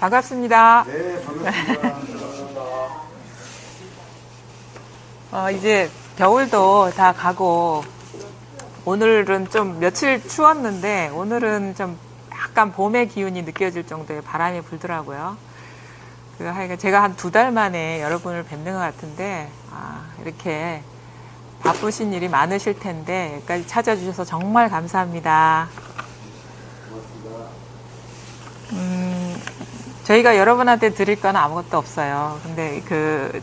반갑습니다. 네, 반갑습니다. 이제 겨울도 다 가고, 오늘은 좀 며칠 추웠는데, 오늘은 좀 약간 봄의 기운이 느껴질 정도의 바람이 불더라고요. 하여간 제가 한 2달 만에 여러분을 뵙는 것 같은데, 이렇게 바쁘신 일이 많으실 텐데, 여기까지 찾아주셔서 정말 감사합니다. 저희가 여러분한테 드릴 건 아무것도 없어요. 근데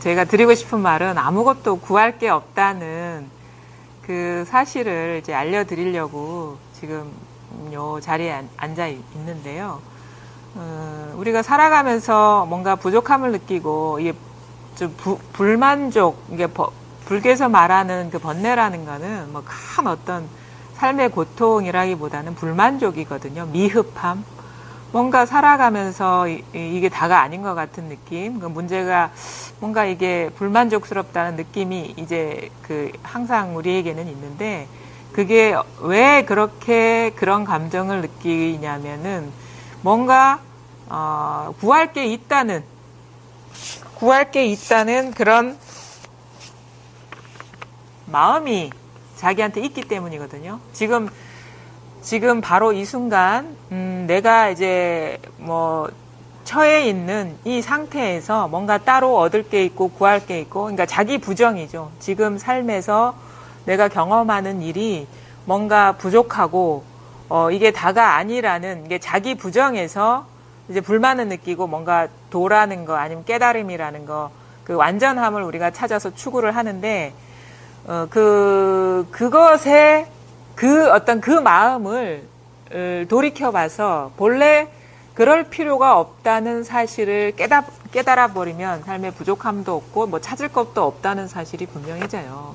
제가 드리고 싶은 말은 아무것도 구할 게 없다는 그 사실을 이제 알려드리려고 지금 요 자리에 앉아 있는데요. 우리가 살아가면서 뭔가 부족함을 느끼고, 이게 좀 불만족, 이게 불교에서 말하는 그 번뇌라는 거는 뭐 큰 어떤 삶의 고통이라기보다는 불만족이거든요. 미흡함. 뭔가 살아가면서 이게 다가 아닌 것 같은 느낌, 그 문제가 뭔가 이게 불만족스럽다는 느낌이 이제 항상 우리에게는 있는데, 그게 왜 그렇게 그런 감정을 느끼냐면은 뭔가 구할 게 있다는 그런 마음이 자기한테 있기 때문이거든요. 지금 바로 이 순간 내가 이제 처해 있는 이 상태에서 뭔가 따로 얻을 게 있고 구할 게 있고, 그러니까 자기 부정이죠. 지금 삶에서 내가 경험하는 일이 뭔가 부족하고 이게 다가 아니라는 게 자기 부정에서 이제 불만을 느끼고 뭔가 도라는 거 아니면 깨달음이라는 거, 그 완전함을 우리가 찾아서 추구를 하는데, 그것에 어떤 그 마음을 돌이켜봐서 본래 그럴 필요가 없다는 사실을 깨달아 버리면 삶에 부족함도 없고 뭐 찾을 것도 없다는 사실이 분명해져요.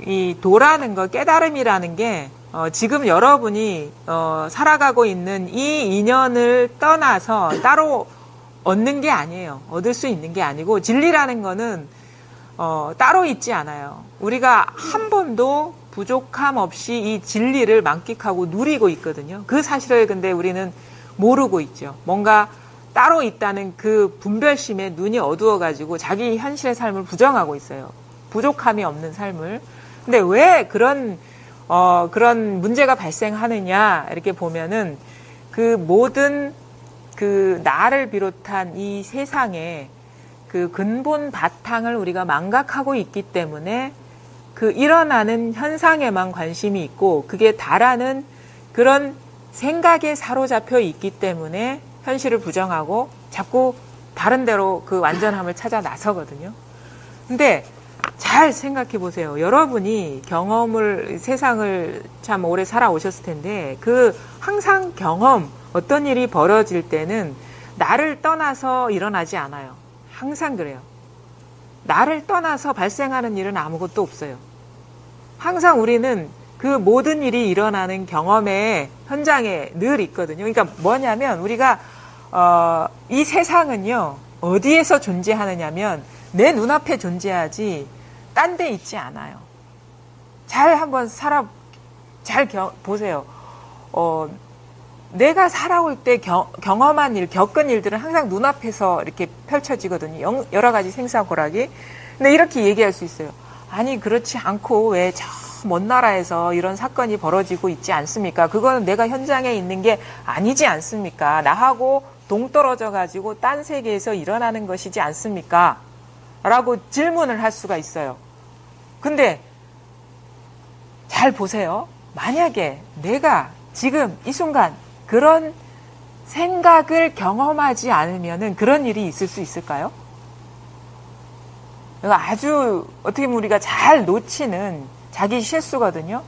이 도라는 거, 깨달음이라는 게 지금 여러분이 살아가고 있는 이 인연을 떠나서 따로 얻는 게 아니에요. 얻을 수 있는 게 아니고, 진리라는 거는 따로 있지 않아요. 우리가 한 번도 부족함 없이 이 진리를 만끽하고 누리고 있거든요. 그 사실을 근데 우리는 모르고 있죠. 뭔가 따로 있다는 그 분별심에 눈이 어두워가지고 자기 현실의 삶을 부정하고 있어요. 부족함이 없는 삶을. 근데 왜 그런 문제가 발생하느냐, 이렇게 보면은 그 모든 나를 비롯한 이 세상에 그 근본 바탕을 우리가 망각하고 있기 때문에 일어나는 현상에만 관심이 있고, 그게 다라는 그런 생각에 사로잡혀 있기 때문에 현실을 부정하고 자꾸 다른 데로 그 완전함을 찾아 나서거든요. 근데 잘 생각해 보세요. 여러분이 세상을 참 오래 살아오셨을 텐데, 항상 어떤 일이 벌어질 때는 나를 떠나서 일어나지 않아요. 항상 그래요. 나를 떠나서 발생하는 일은 아무것도 없어요. 항상 우리는 그 모든 일이 일어나는 경험의 현장에 늘 있거든요. 그러니까 뭐냐면, 우리가 이 세상은요, 어디에서 존재하느냐면 내 눈앞에 존재하지 딴 데 있지 않아요. 한번 보세요. 내가 살아올 때 경험한 일, 겪은 일들은 항상 눈앞에서 이렇게 펼쳐지거든요. 여러 가지 생사고락이. 근데 이렇게 얘기할 수 있어요. 아니, 그렇지 않고 왜 저 먼 나라에서 이런 사건이 벌어지고 있지 않습니까? 그거는 내가 현장에 있는 게 아니지 않습니까? 나하고 동떨어져 가지고 딴 세계에서 일어나는 것이지 않습니까? 라고 질문을 할 수가 있어요. 근데 잘 보세요. 만약에 내가 지금 이 순간 그런 생각을 경험하지 않으면은 그런 일이 있을 수 있을까요? 아주 어떻게 보면 우리가 잘 놓치는 자기 실수거든요.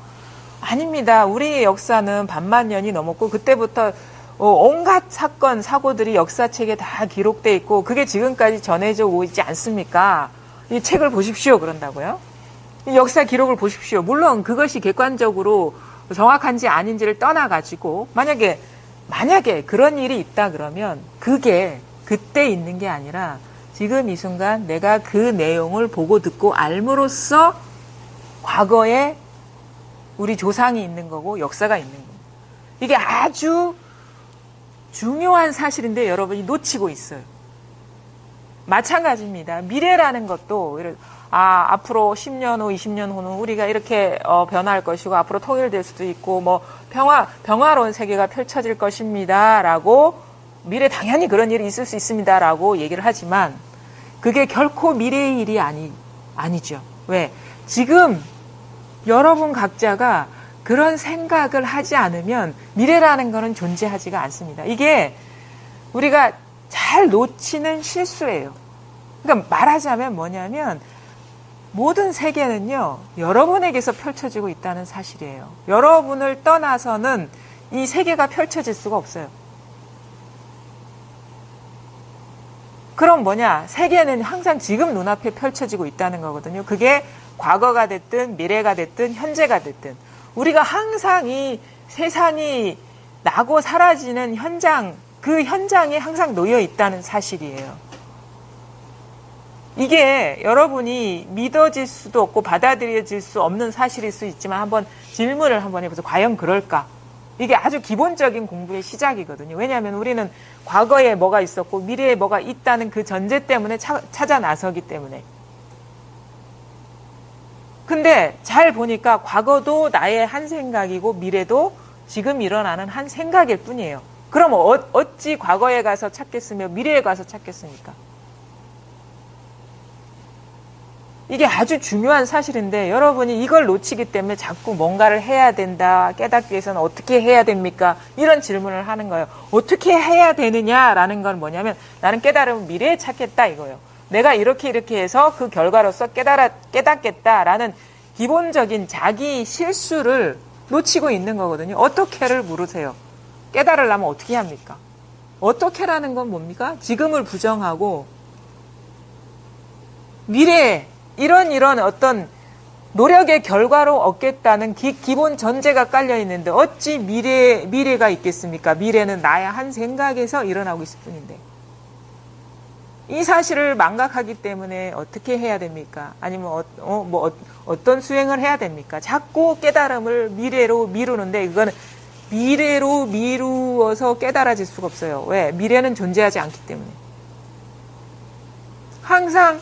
아닙니다. 우리의 역사는 반만 년이 넘었고, 그때부터 온갖 사건, 사고들이 역사책에 다 기록돼 있고, 그게 지금까지 전해져 오고 있지 않습니까? 이 책을 보십시오. 그런다고요. 이 역사 기록을 보십시오. 물론 그것이 객관적으로 정확한지 아닌지를 떠나가지고, 만약에 그런 일이 있다 그러면 그게 그때 있는 게 아니라 지금 이 순간 내가 그 내용을 보고 듣고 알므로써 과거에 우리 조상이 있는 거고 역사가 있는 거고, 이게 아주 중요한 사실인데 여러분이 놓치고 있어요. 마찬가지입니다. 미래라는 것도 앞으로 10년 후, 20년 후는 우리가 이렇게 변화할 것이고 앞으로 통일될 수도 있고 뭐 평화로운 세계가 펼쳐질 것입니다라고 미래 당연히 그런 일이 있을 수 있습니다라고 얘기를 하지만 그게 결코 미래의 일이 아니죠. 왜? 지금 여러분 각자가 그런 생각을 하지 않으면 미래라는 거는 존재하지가 않습니다. 이게 우리가 잘 놓치는 실수예요. 그러니까 말하자면 뭐냐면 모든 세계는요, 여러분에게서 펼쳐지고 있다는 사실이에요. 여러분을 떠나서는 이 세계가 펼쳐질 수가 없어요. 그럼 뭐냐? 세계는 항상 지금 눈앞에 펼쳐지고 있다는 거거든요. 그게 과거가 됐든 미래가 됐든 현재가 됐든 우리가 항상 이 세상이 나고 사라지는 현장, 그 현장에 항상 놓여 있다는 사실이에요. 이게 여러분이 믿어질 수도 없고 받아들여질 수 없는 사실일 수 있지만 한번 질문을 한번 해보세요. 과연 그럴까? 이게 아주 기본적인 공부의 시작이거든요. 왜냐하면 우리는 과거에 뭐가 있었고 미래에 뭐가 있다는 그 전제 때문에 찾아 나서기 때문에. 근데 잘 보니까 과거도 나의 한 생각이고 미래도 지금 일어나는 한 생각일 뿐이에요. 그럼 어찌 과거에 가서 찾겠으며 미래에 가서 찾겠습니까? 이게 아주 중요한 사실인데 여러분이 이걸 놓치기 때문에 자꾸 뭔가를 해야 된다, 깨닫기 위해서는 어떻게 해야 됩니까? 이런 질문을 하는 거예요. 어떻게 해야 되느냐라는 건 뭐냐면 나는 깨달음을 미래에 찾겠다 이거예요. 내가 이렇게 해서 그 결과로서 깨닫겠다라는 기본적인 자기 실수를 놓치고 있는 거거든요. 어떻게를 물으세요. 깨달으려면 어떻게 합니까? 어떻게라는 건 뭡니까? 지금을 부정하고 미래에 이런 어떤 노력의 결과로 얻겠다는 기본 전제가 깔려 있는데 어찌 미래가 있겠습니까? 미래는 나의 한 생각에서 일어나고 있을 뿐인데. 이 사실을 망각하기 때문에 어떻게 해야 됩니까? 아니면 어떤 수행을 해야 됩니까? 자꾸 깨달음을 미래로 미루는데 이거는 미래로 미루어서 깨달아질 수가 없어요. 왜? 미래는 존재하지 않기 때문에. 항상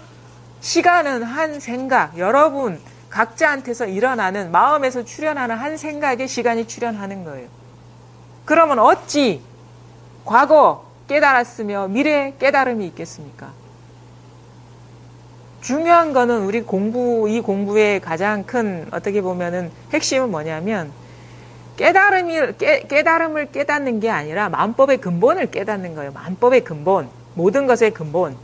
시간은 한 생각, 여러분 각자한테서 일어나는 마음에서 출현하는 한 생각에 시간이 출현하는 거예요. 그러면 어찌 과거 깨달았으며 미래 깨달음이 있겠습니까? 중요한 거는 우리 이 공부의 가장 큰 어떻게 보면은 핵심은 뭐냐면 깨달음을 깨닫는 게 아니라 만법의 근본을 깨닫는 거예요. 만법의 근본, 모든 것의 근본.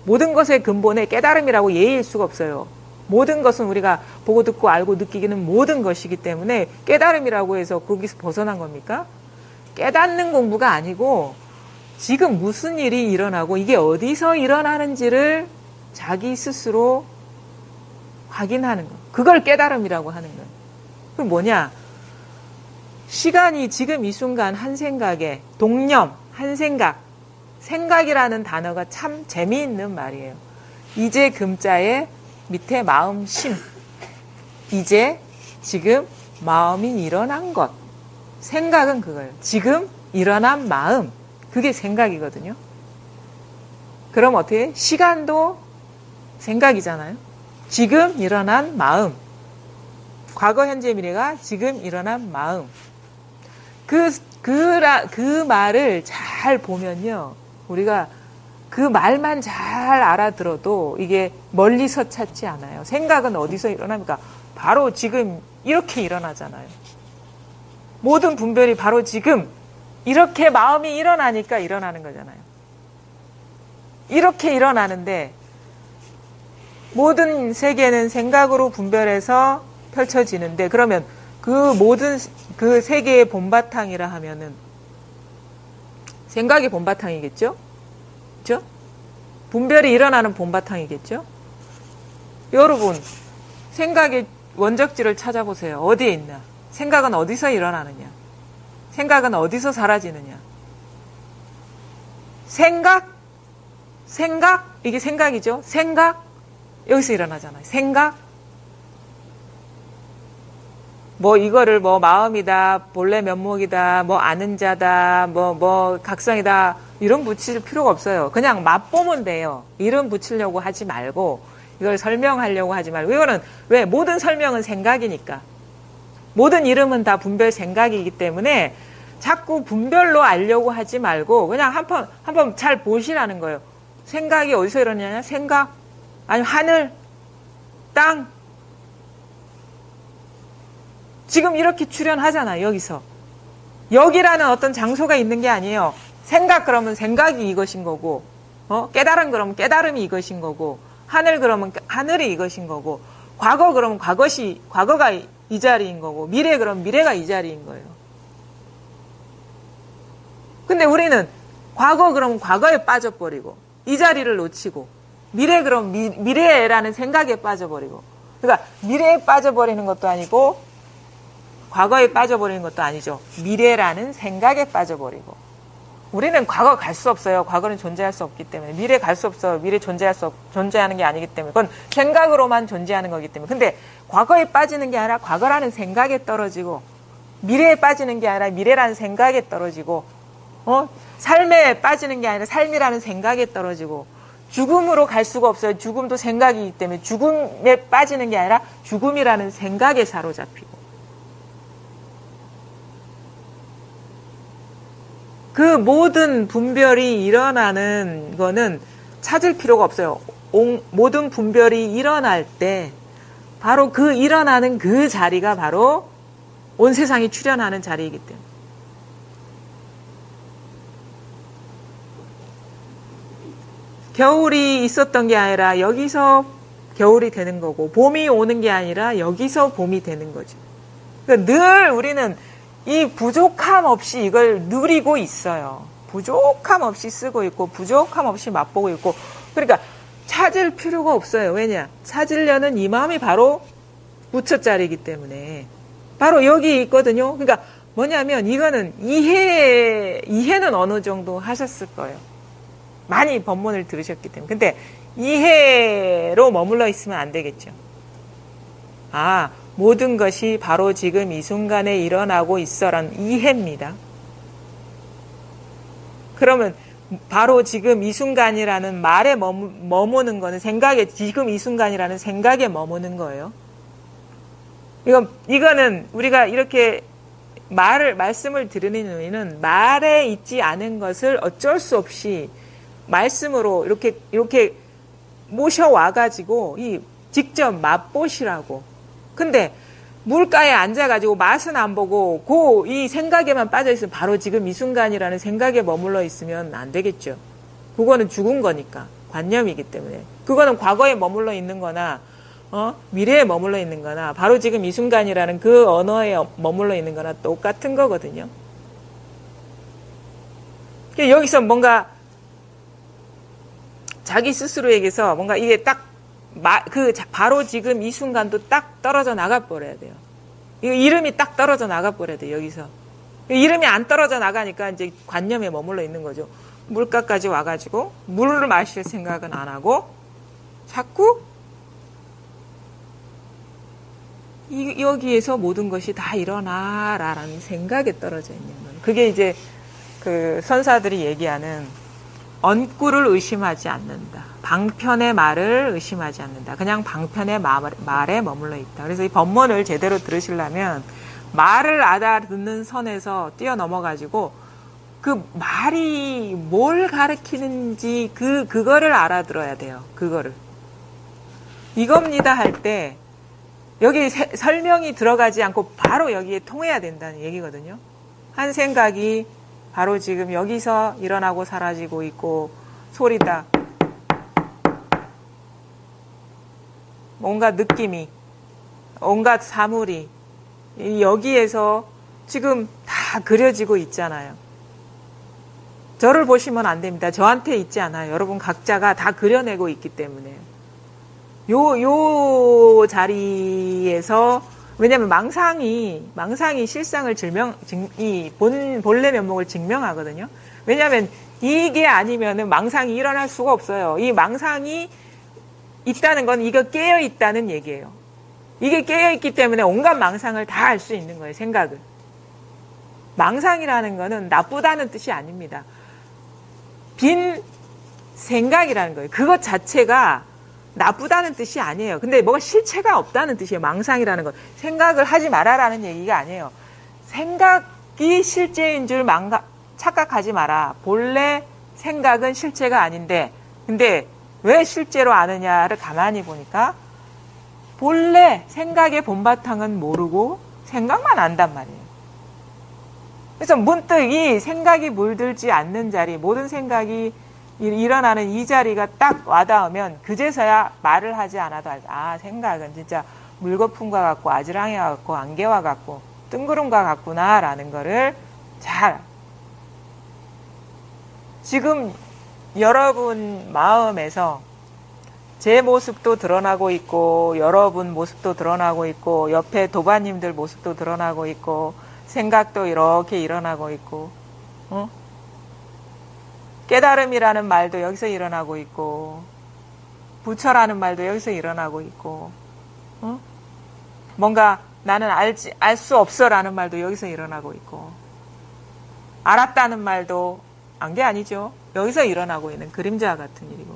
모든 것의 근본에 깨달음이라고 예의일 수가 없어요. 모든 것은 우리가 보고 듣고 알고 느끼기는 모든 것이기 때문에 깨달음이라고 해서 거기서 벗어난 겁니까? 깨닫는 공부가 아니고 지금 무슨 일이 일어나고 이게 어디서 일어나는지를 자기 스스로 확인하는 거. 그걸 깨달음이라고 하는 거예요. 그게 뭐냐? 시간이 지금 이 순간 한 생각에 동념, 한 생각이라는 단어가 참 재미있는 말이에요. 이제 금자에 밑에 마음 심. 이제 지금 마음이 일어난 것. 생각은 그거예요. 지금 일어난 마음. 그게 생각이거든요. 그럼 어떻게? 시간도 생각이잖아요. 지금 일어난 마음. 과거, 현재, 미래가 지금 일어난 마음. 그 말을 잘 보면요. 우리가 그 말만 잘 알아들어도 이게 멀리서 찾지 않아요. 생각은 어디서 일어납니까? 바로 지금 이렇게 일어나잖아요. 모든 분별이 바로 지금 이렇게 마음이 일어나니까 일어나는 거잖아요. 이렇게 일어나는데 모든 세계는 생각으로 분별해서 펼쳐지는데 그러면 그 모든 그 세계의 본바탕이라 하면은 생각이 본바탕이겠죠? 그렇죠? 분별이 일어나는 본바탕이겠죠? 여러분, 생각의 원적지를 찾아보세요. 어디에 있나? 생각은 어디서 일어나느냐? 생각은 어디서 사라지느냐? 생각? 이게 생각이죠? 생각? 여기서 일어나잖아요. 생각? 뭐 이거를 뭐 마음이다, 본래 면목이다, 뭐 아는 자다, 뭐 각성이다 이런 붙일 필요가 없어요. 그냥 맛보면 돼요. 이름 붙이려고 하지 말고 이걸 설명하려고 하지 말고 이거는 왜 모든 설명은 생각이니까 모든 이름은 다 분별 생각이기 때문에 자꾸 분별로 알려고 하지 말고 그냥 한번 잘 보시라는 거예요. 생각이 어디서 일어나냐? 생각 아니면 하늘, 땅 지금 이렇게 출현하잖아, 여기서. 여기라는 어떤 장소가 있는 게 아니에요. 생각 그러면 생각이 이것인 거고, 깨달음 그러면 깨달음이 이것인 거고, 하늘 그러면 하늘이 이것인 거고, 과거 그러면 과거가 이 자리인 거고, 미래 그러면 미래가 이 자리인 거예요. 근데 우리는 과거 그러면 과거에 빠져버리고, 이 자리를 놓치고, 미래 그러면 미래라는 생각에 빠져버리고, 그러니까 미래에 빠져버리는 것도 아니고, 과거에 빠져버리는 것도 아니죠. 미래라는 생각에 빠져버리고. 우리는 과거 갈 수 없어요. 과거는 존재할 수 없기 때문에. 미래 갈 수 없어요. 미래 존재하는 게 아니기 때문에. 그건 생각으로만 존재하는 거기 때문에. 근데 과거에 빠지는 게 아니라 과거라는 생각에 떨어지고, 미래에 빠지는 게 아니라 미래라는 생각에 떨어지고, 삶에 빠지는 게 아니라 삶이라는 생각에 떨어지고, 죽음으로 갈 수가 없어요. 죽음도 생각이기 때문에 죽음에 빠지는 게 아니라 죽음이라는 생각에 사로잡히고. 그 모든 분별이 일어나는 거는 찾을 필요가 없어요. 모든 분별이 일어날 때 바로 그 일어나는 그 자리가 바로 온 세상이 출현하는 자리이기 때문에. 겨울이 있었던 게 아니라 여기서 겨울이 되는 거고, 봄이 오는 게 아니라 여기서 봄이 되는 거죠. 그러니까 늘 우리는 이 부족함 없이 이걸 누리고 있어요. 부족함 없이 쓰고 있고 부족함 없이 맛보고 있고. 그러니까 찾을 필요가 없어요. 왜냐? 찾으려는 이 마음이 바로 부처자리이기 때문에 바로 여기 있거든요. 그러니까 뭐냐면 이거는 이해는 어느 정도 하셨을 거예요. 많이 법문을 들으셨기 때문에. 근데 이해로 머물러 있으면 안 되겠죠. 모든 것이 바로 지금 이 순간에 일어나고 있어라는 이해입니다. 그러면 바로 지금 이 순간이라는 말에 머무는 거는 생각에, 지금 이 순간이라는 생각에 머무는 거예요. 이거는 우리가 이렇게 말씀을 들으는 의미는 말에 있지 않은 것을 어쩔 수 없이 말씀으로 이렇게 모셔와가지고 직접 맛보시라고. 근데 물가에 앉아가지고 맛은 안 보고 이 생각에만 빠져있으면 바로 지금 이 순간이라는 생각에 머물러 있으면 안 되겠죠. 그거는 죽은 거니까. 관념이기 때문에. 그거는 과거에 머물러 있는 거나 미래에 머물러 있는 거나 바로 지금 이 순간이라는 그 언어에 머물러 있는 거나 똑같은 거거든요. 여기서 뭔가 자기 스스로에게서 뭔가 이게 딱 바로 지금 이 순간도 딱 떨어져 나가버려야 돼요. 이름이 딱 떨어져 나가버려야 돼요, 여기서. 이름이 안 떨어져 나가니까 이제 관념에 머물러 있는 거죠. 물가까지 와가지고 물을 마실 생각은 안 하고 자꾸 여기에서 모든 것이 다 일어나라라는 생각에 떨어져 있는 거예요. 그게 이제 그 선사들이 얘기하는 언꾸를 의심하지 않는다. 방편의 말을 의심하지 않는다. 그냥 방편의 말에 머물러 있다. 그래서 이 법문을 제대로 들으시려면 말을 알아듣는 선에서 뛰어넘어가지고 그 말이 뭘 가르치는지 그거를 알아들어야 돼요. 그거를. 이겁니다 할 때 여기 설명이 들어가지 않고 바로 여기에 통해야 된다는 얘기거든요. 한 생각이 바로 지금 여기서 일어나고 사라지고 있고 소리다. 온갖 느낌이, 온갖 사물이 여기에서 지금 다 그려지고 있잖아요. 저를 보시면 안 됩니다. 저한테 있지 않아요. 여러분 각자가 다 그려내고 있기 때문에. 요 자리에서 왜냐하면 망상이 실상을 본래 면목을 증명하거든요. 왜냐하면 이게 아니면은 망상이 일어날 수가 없어요. 이 망상이 있다는 건 이거 깨어 있다는 얘기예요. 이게 깨어있기 때문에 온갖 망상을 다 할 수 있는 거예요. 생각을. 망상이라는 거는 나쁘다는 뜻이 아닙니다. 빈 생각이라는 거예요. 그것 자체가 나쁘다는 뜻이 아니에요. 근데 뭐가 실체가 없다는 뜻이에요. 망상이라는 건. 생각을 하지 말아라는 얘기가 아니에요. 생각이 실제인 줄 착각하지 마라. 본래 생각은 실체가 아닌데, 근데 왜 실제로 아느냐를 가만히 보니까 본래 생각의 본바탕은 모르고 생각만 안단 말이에요. 그래서 문득 이 생각이 물들지 않는 자리, 모든 생각이 일어나는 이 자리가 딱 와닿으면 그제서야 말을 하지 않아도 알죠. 아, 생각은 진짜 물거품과 같고 아지랑이와 같고 안개와 같고 뜬구름과 같구나라는 거를 잘 지금 여러분 마음에서 제 모습도 드러나고 있고 여러분 모습도 드러나고 있고 옆에 도반님들 모습도 드러나고 있고 생각도 이렇게 일어나고 있고 깨달음이라는 말도 여기서 일어나고 있고 부처라는 말도 여기서 일어나고 있고 뭔가 나는 알 수 없어라는 말도 여기서 일어나고 있고 알았다는 말도 안 게 아니죠. 여기서 일어나고 있는 그림자와 같은 일이고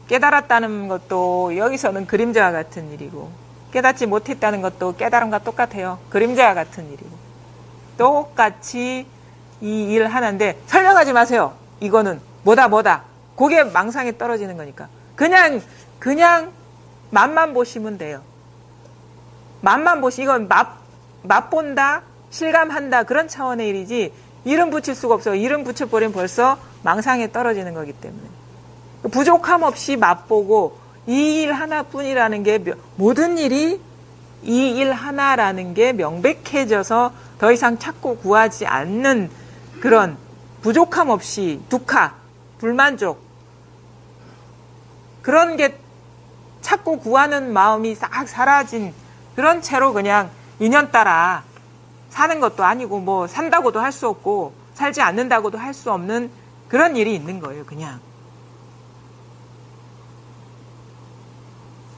깨달았다는 것도 여기서는 그림자와 같은 일이고 깨닫지 못했다는 것도 깨달음과 똑같아요. 그림자와 같은 일이고 똑같이 이 일 하나인데 설명하지 마세요. 이거는 뭐다 그게 망상에 떨어지는 거니까 그냥 맛만 보시면 돼요. 맛만 이건 맛본다 실감한다 그런 차원의 일이지 이름 붙일 수가 없어요. 이름 붙여버리면 벌써 망상에 떨어지는 거기 때문에 부족함 없이 맛보고 이 일 하나뿐이라는 게 모든 일이 이 일 하나라는 게 명백해져서 더 이상 찾고 구하지 않는 그런 부족함 없이 두카, 불만족 그런 게 찾고 구하는 마음이 싹 사라진 그런 채로 그냥 인연 따라 사는 것도 아니고 뭐 산다고도 할 수 없고 살지 않는다고도 할 수 없는 그런 일이 있는 거예요. 그냥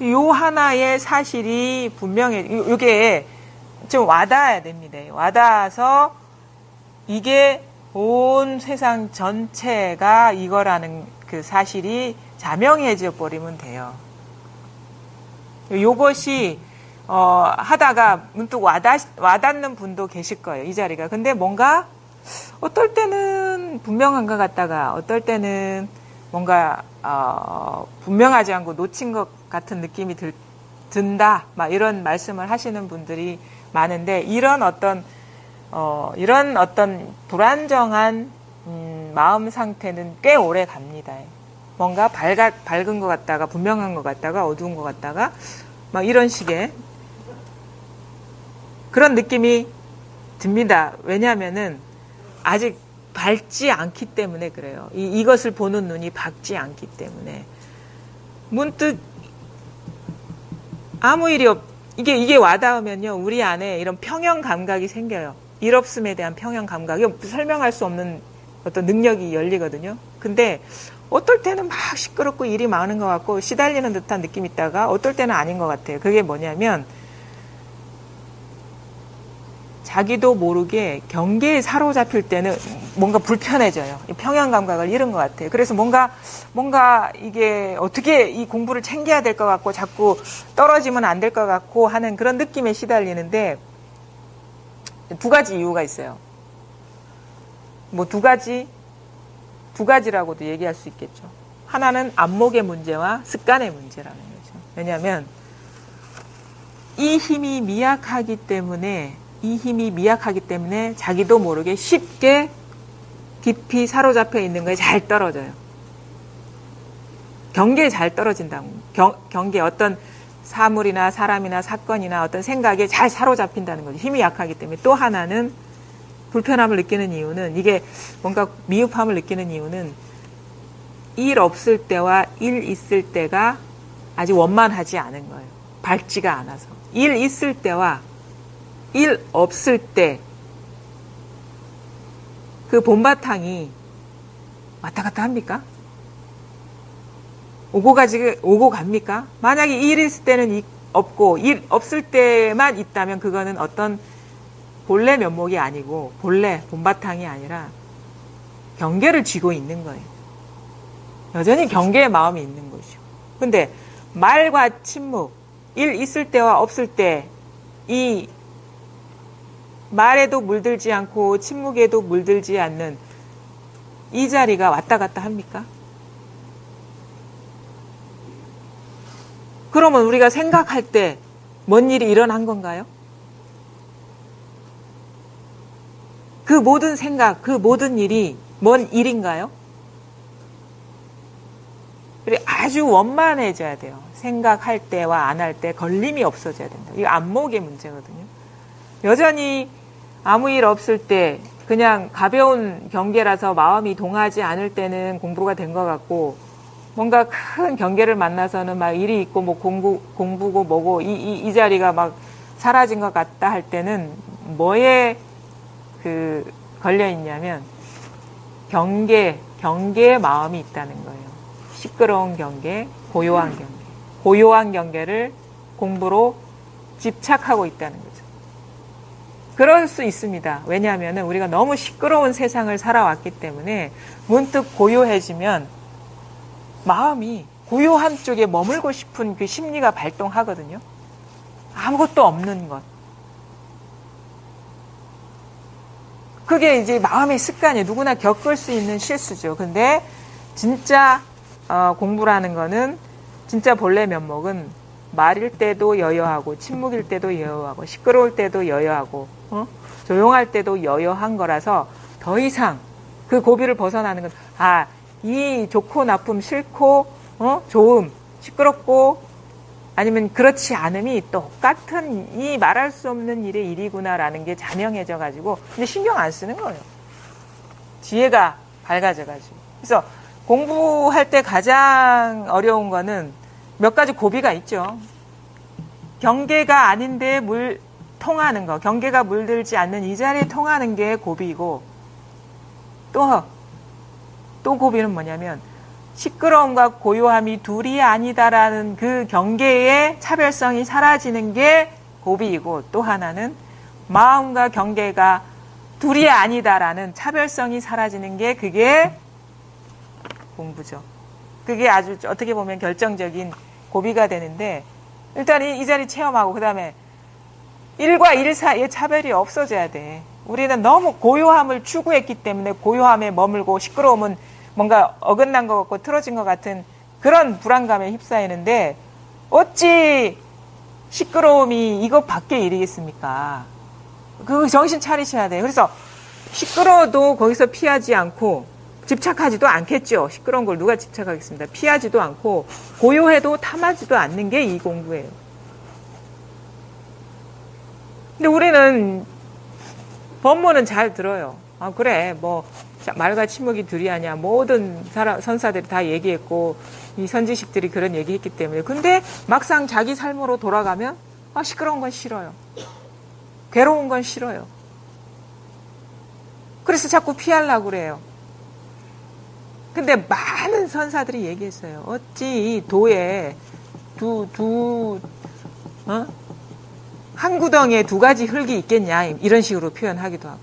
요 하나의 사실이 분명해. 요게 좀 와닿아야 됩니다. 와닿아서 이게 온 세상 전체가 이거라는 그 사실이 자명해져 버리면 돼요. 요것이 하다가 문득 와닿는 분도 계실 거예요. 이 자리가. 근데 뭔가 어떨 때는 분명한 것 같다가 어떨 때는 뭔가 분명하지 않고 놓친 것 같은 느낌이 든다. 막 이런 말씀을 하시는 분들이 많은데 이런 어떤 불안정한 마음 상태는 꽤 오래 갑니다. 뭔가 밝은 것 같다가 분명한 것 같다가 어두운 것 같다가 막 이런 식의 그런 느낌이 듭니다. 왜냐하면은 아직 밝지 않기 때문에 그래요. 이것을 보는 눈이 밝지 않기 때문에 문득 아무 일이 이게 와닿으면요 우리 안에 이런 평형 감각이 생겨요. 일 없음에 대한 평형 감각이 설명할 수 없는 어떤 능력이 열리거든요. 근데 어떨 때는 막 시끄럽고 일이 많은 것 같고 시달리는 듯한 느낌이 있다가 어떨 때는 아닌 것 같아요. 그게 뭐냐면 자기도 모르게 경계에 사로잡힐 때는 뭔가 불편해져요. 평형 감각을 잃은 것 같아요. 그래서 뭔가 이게 어떻게 이 공부를 챙겨야 될 것 같고 자꾸 떨어지면 안 될 것 같고 하는 그런 느낌에 시달리는데 두 가지 이유가 있어요. 뭐 두 가지라고도 얘기할 수 있겠죠. 하나는 안목의 문제와 습관의 문제라는 거죠. 왜냐하면 이 힘이 미약하기 때문에 자기도 모르게 쉽게 깊이 사로잡혀 있는 거에 잘 떨어져요. 경계에 잘 떨어진다고. 경계 어떤 사물이나 사람이나 사건이나 어떤 생각에 잘 사로잡힌다는 거죠. 힘이 약하기 때문에. 또 하나는 불편함을 느끼는 이유는 이게 뭔가 미흡함을 느끼는 이유는 일 없을 때와 일 있을 때가 아직 원만하지 않은 거예요. 밝지가 않아서. 일 있을 때와 일 없을 때 그 본바탕이 왔다 갔다 합니까? 오고 갑니까? 만약에 일 있을 때는 없고 일 없을 때만 있다면 그거는 어떤 본래 면목이 아니고 본래 본바탕이 아니라 경계를 쥐고 있는 거예요. 여전히 경계의 마음이 있는 거죠. 근데 말과 침묵, 일 있을 때와 없을 때 이 말에도 물들지 않고 침묵에도 물들지 않는 이 자리가 왔다 갔다 합니까? 그러면 우리가 생각할 때 뭔 일이 일어난 건가요? 그 모든 생각, 그 모든 일이 뭔 일인가요? 그리고 아주 원만해져야 돼요. 생각할 때와 안 할 때 걸림이 없어져야 된다. 이거 안목의 문제거든요. 여전히 아무 일 없을 때 그냥 가벼운 경계라서 마음이 동하지 않을 때는 공부가 된 것 같고 뭔가 큰 경계를 만나서는 막 일이 있고 뭐 공부고 뭐고 이 자리가 막 사라진 것 같다 할 때는 뭐에 걸려 있냐면 경계의 마음이 있다는 거예요. 시끄러운 경계, 고요한 경계. 고요한 경계를 공부로 집착하고 있다는 거죠. 그럴 수 있습니다. 왜냐하면 우리가 너무 시끄러운 세상을 살아왔기 때문에 문득 고요해지면 마음이 고요한 쪽에 머물고 싶은 그 심리가 발동하거든요. 아무것도 없는 것. 그게 이제 마음의 습관이에요. 누구나 겪을 수 있는 실수죠. 근데 진짜 공부라는 거는 진짜 본래 면목은 말일 때도 여여하고 침묵일 때도 여여하고 시끄러울 때도 여여하고 조용할 때도 여여한 거라서 더 이상 그 고비를 벗어나는 건 이 좋고 나쁨 싫고 좋음 시끄럽고 아니면 그렇지 않음이 똑같은 이 말할 수 없는 일의 일이구나라는 게 자명해져 가지고 근데 신경 안 쓰는 거예요. 지혜가 밝아져 가지고. 그래서 공부할 때 가장 어려운 거는 몇 가지 고비가 있죠. 경계가 아닌데 통하는 거, 경계가 물들지 않는 이 자리에 통하는 게 고비이고 또 고비는 뭐냐면 시끄러움과 고요함이 둘이 아니다라는 그 경계의 차별성이 사라지는 게 고비이고 또 하나는 마음과 경계가 둘이 아니다라는 차별성이 사라지는 게 그게 공부죠. 그게 아주 어떻게 보면 결정적인 고비가 되는데 일단 이 자리 체험하고 그 다음에 일과 일 사이의 차별이 없어져야 돼. 우리는 너무 고요함을 추구했기 때문에 고요함에 머물고 시끄러움은 뭔가 어긋난 것 같고 틀어진 것 같은 그런 불안감에 휩싸이는데 어찌 시끄러움이 이것 밖에 일이겠습니까? 그 정신 차리셔야 돼요. 그래서 시끄러워도 거기서 피하지 않고 집착하지도 않겠죠. 시끄러운 걸 누가 집착하겠습니다. 피하지도 않고 고요해도 탐하지도 않는 게 이 공부예요. 근데 우리는 법문은 잘 들어요. 그래 뭐 말과 침묵이 둘이 아니야. 모든 선사들이 다 얘기했고 이 선지식들이 그런 얘기했기 때문에 근데 막상 자기 삶으로 돌아가면 시끄러운 건 싫어요. 괴로운 건 싫어요. 그래서 자꾸 피하려고 그래요. 근데 많은 선사들이 얘기했어요. 어찌 이 도에 한 구덩이에 두 가지 흙이 있겠냐 이런 식으로 표현하기도 하고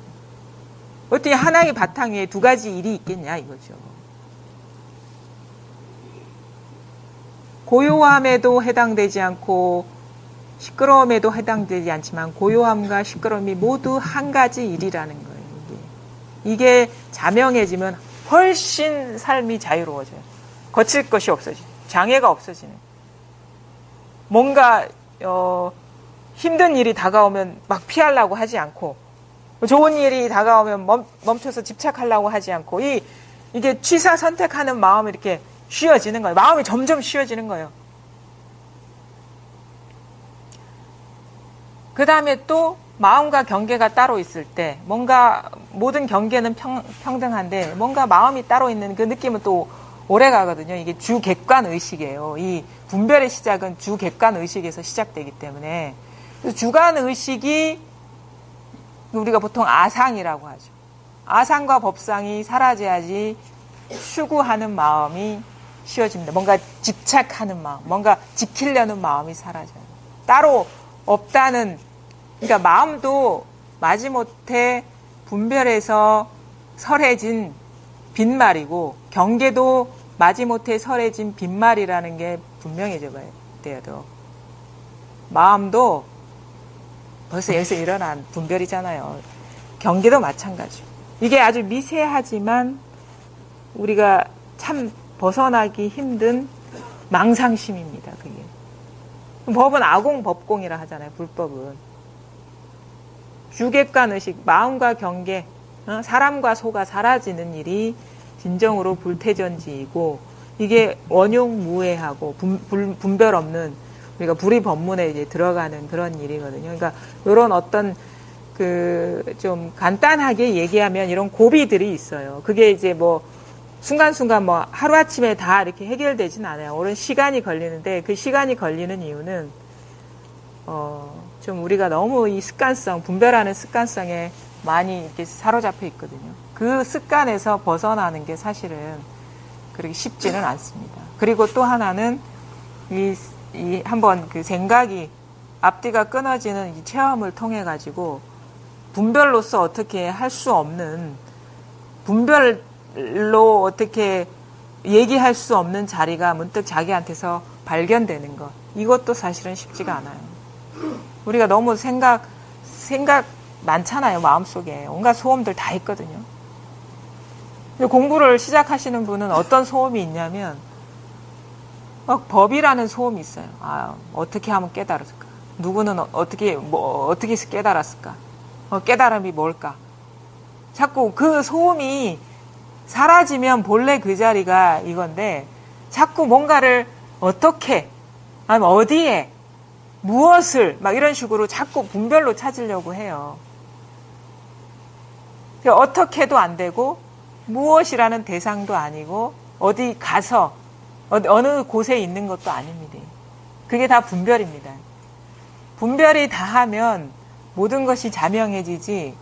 어떻게 하나의 바탕에 두 가지 일이 있겠냐 이거죠. 고요함에도 해당되지 않고 시끄러움에도 해당되지 않지만 고요함과 시끄러움이 모두 한 가지 일이라는 거예요. 이게 자명해지면 훨씬 삶이 자유로워져요. 거칠 것이 없어지죠. 장애가 없어지는. 뭔가 힘든 일이 다가오면 막 피하려고 하지 않고 좋은 일이 다가오면 멈춰서 집착하려고 하지 않고 이게 취사 선택하는 마음이 이렇게 쉬워지는 거예요. 마음이 점점 쉬워지는 거예요. 그 다음에 또 마음과 경계가 따로 있을 때 뭔가 모든 경계는 평등한데 뭔가 마음이 따로 있는 그 느낌은 또 오래 가거든요. 이게 주객관 의식이에요. 이 분별의 시작은 주객관 의식에서 시작되기 때문에 주관 의식이 우리가 보통 아상이라고 하죠. 아상과 법상이 사라져야지 추구하는 마음이 쉬워집니다. 뭔가 집착하는 마음, 뭔가 지키려는 마음이 사라져요. 따로 없다는, 그러니까 마음도 마지못해 분별해서 설해진 빈말이고 경계도 마지못해 설해진 빈말이라는 게 분명해져 봐야 돼요. 마음도 벌써 여기서 일어난 분별이잖아요. 경계도 마찬가지고. 이게 아주 미세하지만 우리가 참 벗어나기 힘든 망상심입니다. 그게. 법은 아공법공이라 하잖아요. 불법은. 주객관 의식, 마음과 경계, 사람과 소가 사라지는 일이 진정으로 불태전지이고 이게 원흉무해하고 분별 없는 우리가 불의법문에 이제 들어가는 그런 일이거든요. 그러니까 이런 어떤 좀 간단하게 얘기하면 이런 고비들이 있어요. 그게 이제 뭐 순간순간 뭐 하루아침에 다 이렇게 해결되진 않아요. 오랜 시간이 걸리는데 그 시간이 걸리는 이유는 좀 우리가 너무 이 습관성, 분별하는 습관성에 많이 이렇게 사로잡혀 있거든요. 그 습관에서 벗어나는 게 사실은 그렇게 쉽지는 않습니다. 그리고 또 하나는 한번 그 생각이 앞뒤가 끊어지는 이 체험을 통해 가지고 분별로서 어떻게 할 수 없는 분별로 어떻게 얘기할 수 없는 자리가 문득 자기한테서 발견되는 것. 이것도 사실은 쉽지가 않아요. 우리가 너무 생각 많잖아요. 마음속에. 온갖 소음들 다 있거든요. 공부를 시작하시는 분은 어떤 소음이 있냐면 법이라는 소음이 있어요. 어떻게 하면 깨달았을까? 누구는 어떻게 해서 깨달았을까? 깨달음이 뭘까? 자꾸 그 소음이 사라지면 본래 그 자리가 이건데 자꾸 뭔가를 어떻게 아니면 어디에 무엇을 막 이런 식으로 자꾸 분별로 찾으려고 해요. 어떻게도 안 되고 무엇이라는 대상도 아니고 어디 가서 어느 곳에 있는 것도 아닙니다. 그게 다 분별입니다. 분별이 다하면 모든 것이 자명해지지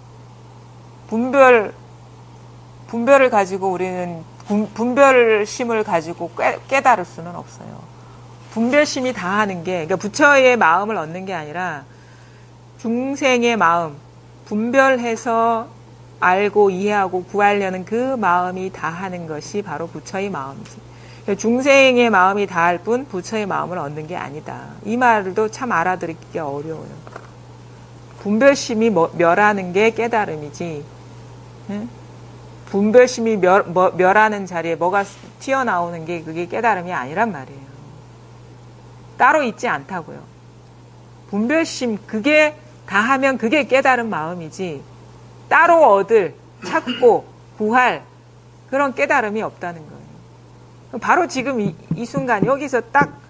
분별을 가지고 우리는 분별심을 가지고 깨달을 수는 없어요. 분별심이 다하는 게 그러니까 부처의 마음을 얻는 게 아니라 중생의 마음, 분별해서 알고 이해하고 구하려는 그 마음이 다하는 것이 바로 부처의 마음이지. 그러니까 중생의 마음이 다할 뿐 부처의 마음을 얻는 게 아니다. 이 말도 참 알아들기가 어려워요. 분별심이 멸하는 게 깨달음이지. 응? 분별심이 멸하는 자리에 뭐가 튀어나오는 게 그게 깨달음이 아니란 말이에요. 따로 있지 않다고요. 분별심 그게 다하면 그게 깨달은 마음이지 따로 얻을 찾고 구할 그런 깨달음이 없다는 거예요. 바로 지금 이 순간 여기서 딱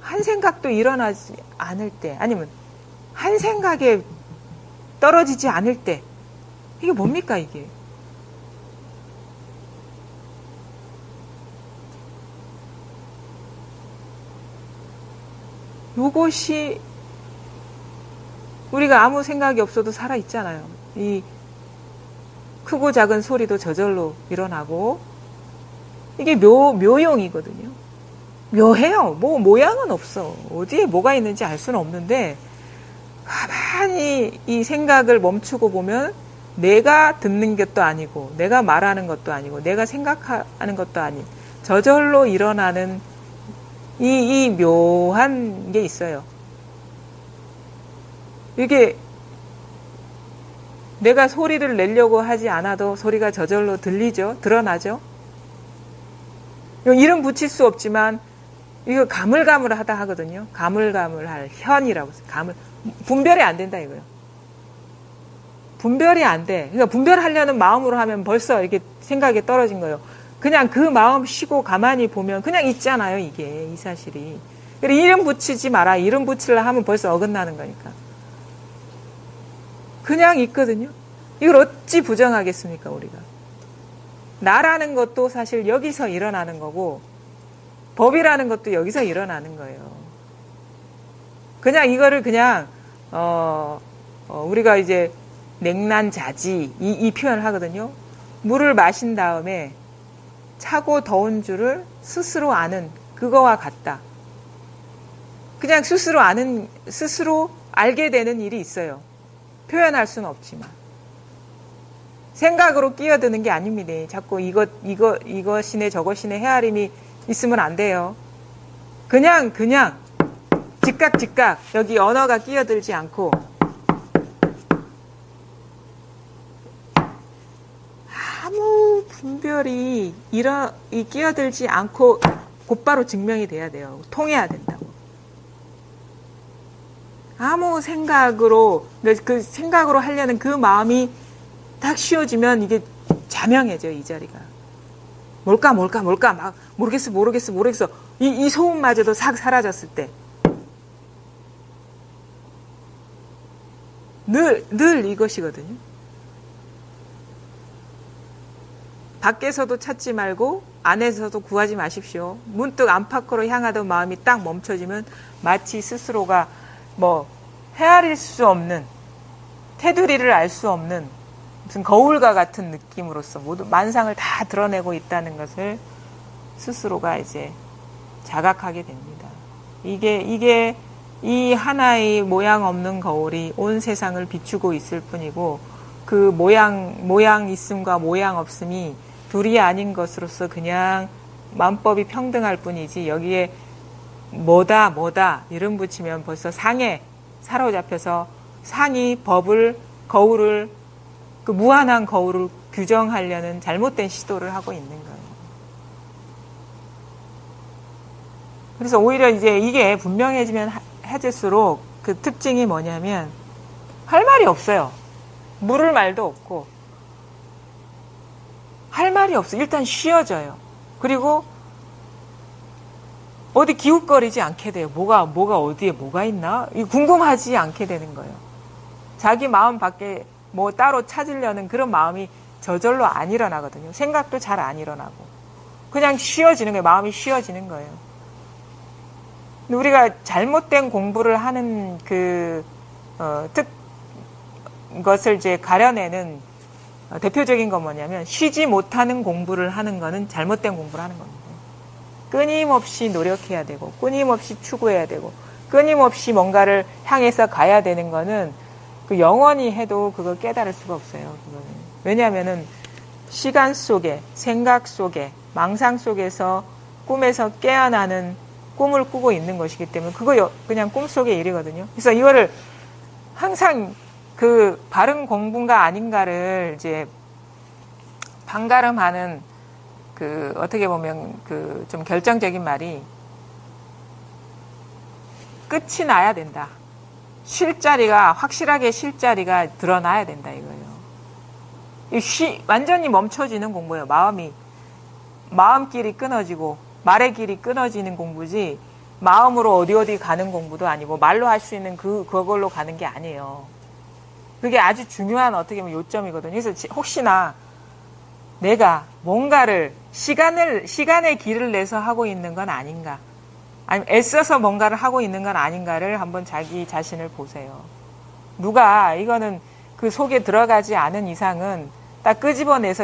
한 생각도 일어나지 않을 때 아니면 한 생각에 떨어지지 않을 때 이게 뭡니까 이게? 요것이 우리가 아무 생각이 없어도 살아있잖아요. 이 크고 작은 소리도 저절로 일어나고 이게 묘용이거든요. 묘해요. 뭐 모양은 없어. 어디에 뭐가 있는지 알 수는 없는데 가만히 이 생각을 멈추고 보면 내가 듣는 것도 아니고 내가 말하는 것도 아니고 내가 생각하는 것도 아닌 저절로 일어나는 이 묘한 게 있어요. 이게 내가 소리를 내려고 하지 않아도 소리가 저절로 들리죠. 드러나죠. 이름 붙일 수 없지만 이거 가물가물하다 하거든요. 가물가물할 현이라고 해서 분별이 안 된다 이거예요. 분별이 안 돼. 그러니까 분별하려는 마음으로 하면 벌써 이렇게 생각이 떨어진 거예요. 그냥 그 마음 쉬고 가만히 보면 그냥 있잖아요. 이게 이 사실이. 그리고 이름 붙이지 마라. 이름 붙이려 하면 벌써 어긋나는 거니까. 그냥 있거든요. 이걸 어찌 부정하겠습니까 우리가. 나라는 것도 사실 여기서 일어나는 거고 법이라는 것도 여기서 일어나는 거예요. 그냥 이거를 그냥 우리가 이제 냉난자지 이 표현을 하거든요. 물을 마신 다음에 차고 더운 줄을 스스로 아는 그거와 같다. 그냥 스스로 알게 되는 일이 있어요. 표현할 수는 없지만. 생각으로 끼어드는 게 아닙니다. 자꾸 이것이네 저것이네 헤아림이 있으면 안 돼요. 그냥 즉각 여기 언어가 끼어들지 않고 아무 분별이 끼어들지 않고 곧바로 증명이 돼야 돼요. 통해야 된다고. 아무 생각으로 그 생각으로 하려는 그 마음이 딱 쉬워지면 이게 자명해져요. 이 자리가. 뭘까 막 모르겠어. 이 소음마저도 싹 사라졌을 때 늘 이것이거든요. 밖에서도 찾지 말고 안에서도 구하지 마십시오. 문득 안팎으로 향하던 마음이 딱 멈춰지면 마치 스스로가 헤아릴 수 없는, 테두리를 알 수 없는 무슨 거울과 같은 느낌으로서 모두 만상을 다 드러내고 있다는 것을 스스로가 이제 자각하게 됩니다. 이게 이 하나의 모양 없는 거울이 온 세상을 비추고 있을 뿐이고 그 모양 있음과 모양 없음이 둘이 아닌 것으로서 그냥 만법이 평등할 뿐이지 여기에 뭐다 이름 붙이면 벌써 상에 사로잡혀서 상이 거울을 그 무한한 거울을 규정하려는 잘못된 시도를 하고 있는 거예요. 그래서 오히려 이제 이게 분명해지면 해질수록 그 특징이 뭐냐면 할 말이 없어요. 물을 말도 없고 할 말이 없어. 일단 쉬어져요. 그리고 어디 기웃거리지 않게 돼요. 뭐가 어디에 뭐가 있나? 궁금하지 않게 되는 거예요. 자기 마음 밖에 따로 찾으려는 그런 마음이 저절로 안 일어나거든요. 생각도 잘 안 일어나고. 그냥 쉬어지는 거예요. 마음이 쉬어지는 거예요. 우리가 잘못된 공부를 하는 것을 이제 가려내는 대표적인 건 뭐냐면 쉬지 못하는 공부를 하는 거는 잘못된 공부를 하는 겁니다. 끊임없이 노력해야 되고 끊임없이 추구해야 되고 끊임없이 뭔가를 향해서 가야 되는 거는 그 영원히 해도 그걸 깨달을 수가 없어요. 그거는. 왜냐하면은 시간 속에, 생각 속에, 망상 속에서 꿈에서 깨어나는 꿈을 꾸고 있는 것이기 때문에 그거 그냥 꿈속의 일이거든요. 그래서 이거를 항상 그 바른 공부인가 아닌가를 이제 판가름하는 어떻게 보면 좀 결정적인 말이 끝이 나야 된다. 확실하게 쉴 자리가 드러나야 된다 이거예요. 완전히 멈춰지는 공부예요. 마음길이 끊어지고 말의 길이 끊어지는 공부지 마음으로 어디 가는 공부도 아니고 말로 할 수 있는 그걸로 가는 게 아니에요. 그게 아주 중요한 어떻게 보면 요점이거든요. 그래서 혹시나 내가 뭔가를 시간의 길을 내서 하고 있는 건 아닌가 아니면 애써서 뭔가를 하고 있는 건 아닌가를 한번 자기 자신을 보세요. 이거는 그 속에 들어가지 않은 이상은 딱 끄집어내서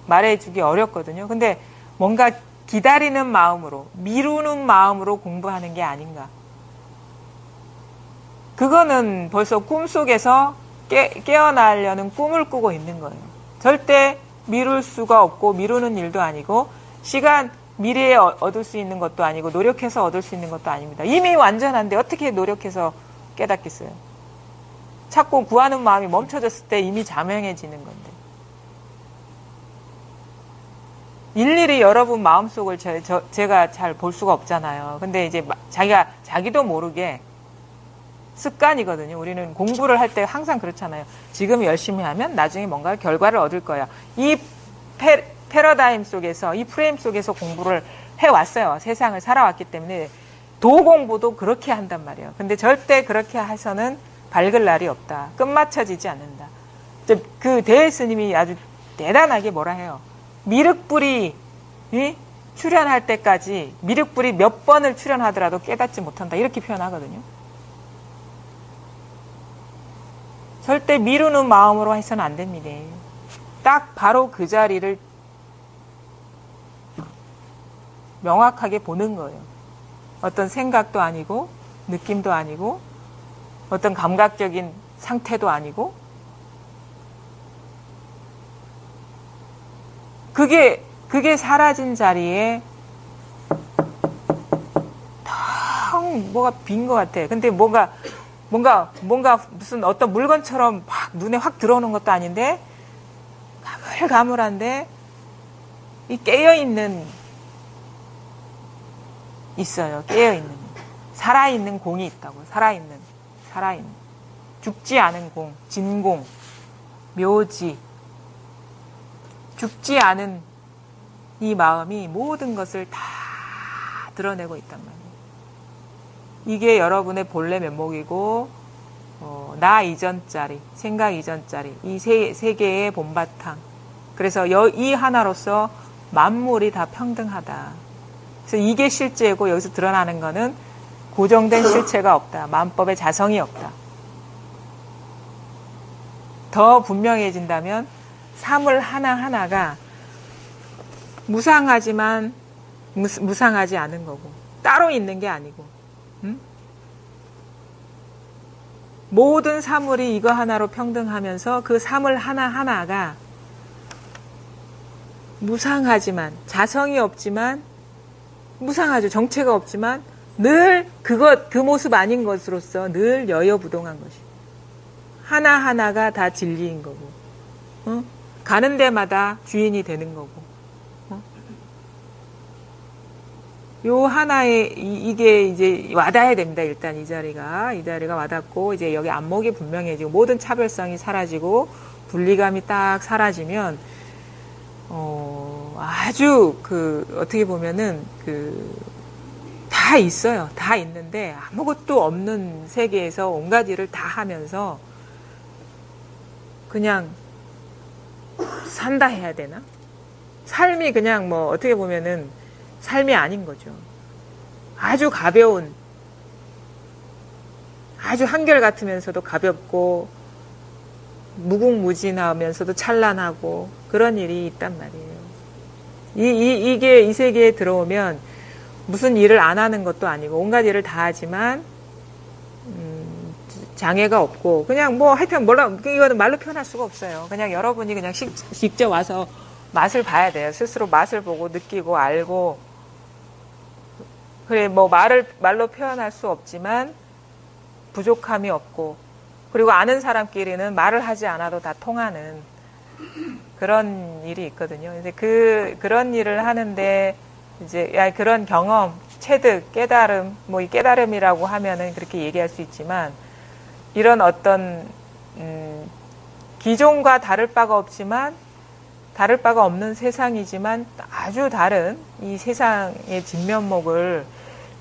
말해주기 어렵거든요. 근데 뭔가 기다리는 마음으로 미루는 마음으로 공부하는 게 아닌가. 그거는 벌써 꿈속에서 깨어나려는 꿈을 꾸고 있는 거예요. 절대 미룰 수가 없고 미루는 일도 아니고 미래에 얻을 수 있는 것도 아니고 노력해서 얻을 수 있는 것도 아닙니다. 이미 완전한데 어떻게 노력해서 깨닫겠어요? 자꾸 구하는 마음이 멈춰졌을 때 이미 자명해지는 건데. 일일이 여러분 마음속을 제가 잘 볼 수가 없잖아요. 근데 이제 자기도 모르게 습관이거든요. 우리는 공부를 할 때 항상 그렇잖아요. 지금 열심히 하면 나중에 뭔가 결과를 얻을 거야. 이 패러다임 속에서, 이 프레임 속에서 공부를 해왔어요. 세상을 살아왔기 때문에 도공부도 그렇게 한단 말이에요. 근데 절대 그렇게 해서는 밝을 날이 없다. 끝마쳐지지 않는다. 그 대일 스님이 아주 대단하게 뭐라 해요. 미륵불이 출현할 때까지 미륵불이 몇 번을 출현하더라도 깨닫지 못한다. 이렇게 표현하거든요. 절대 미루는 마음으로 해서는 안 됩니다. 딱 바로 그 자리를 명확하게 보는 거예요. 어떤 생각도 아니고 느낌도 아니고 어떤 감각적인 상태도 아니고 그게 사라진 자리에 텅 뭐가 빈 것 같아. 근데 뭔가 무슨 어떤 물건처럼 막 눈에 확 들어오는 것도 아닌데 가물가물한데 이 깨어있는 있어요. 깨어있는 살아있는 공이 있다고. 살아있는 죽지 않은 공, 진공, 묘지 죽지 않은 이 마음이 모든 것을 다 드러내고 있단 말이에요. 이게 여러분의 본래 면목이고 나 이전짜리, 생각 이전짜리 이 세 개의 본바탕. 그래서 이 하나로서 만물이 다 평등하다. 그래서 이게 실제고 여기서 드러나는 거는 고정된 실체가 없다. 만법의 자성이 없다. 더 분명해진다면 사물 하나하나가 무상하지만 무상하지 않은 거고 따로 있는 게 아니고 모든 사물이 이거 하나로 평등하면서 그 사물 하나하나가 무상하지만 자성이 없지만 무상하죠. 정체가 없지만 늘 그 모습 아닌 것으로서 늘 여여부동한 것이 하나하나가 다 진리인 거고 가는 데마다 주인이 되는 거고 요 하나에 이게 이제 와닿아야 됩니다. 일단 이 자리가 와닿고 이제 여기 안목이 분명해지고 모든 차별성이 사라지고 분리감이 딱 사라지면 아주 어떻게 보면은 다 있어요. 다 있는데 아무것도 없는 세계에서 온갖 일을 다 하면서 그냥 산다 해야 되나? 삶이 그냥 뭐 어떻게 보면은 삶이 아닌 거죠. 아주 가벼운, 아주 한결같으면서도 가볍고 무궁무진하면서도 찬란하고 그런 일이 있단 말이에요. 이게 이 세계에 들어오면 무슨 일을 안 하는 것도 아니고 온갖 일을 다 하지만 장애가 없고 그냥 뭐 하여튼 이거는 말로 표현할 수가 없어요. 그냥 여러분이 그냥 직접 와서 맛을 봐야 돼요. 스스로 맛을 보고 느끼고 알고 그래 뭐 말로 표현할 수 없지만 부족함이 없고 그리고 아는 사람끼리는 말을 하지 않아도 다 통하는 그런 일이 있거든요. 그래서 그런 일을 하는데 이제 그런 경험, 체득, 깨달음, 뭐 이 깨달음이라고 하면은 그렇게 얘기할 수 있지만 이런 어떤 기존과 다를 바가 없지만 다를 바가 없는 세상이지만 아주 다른 이 세상의 진면목을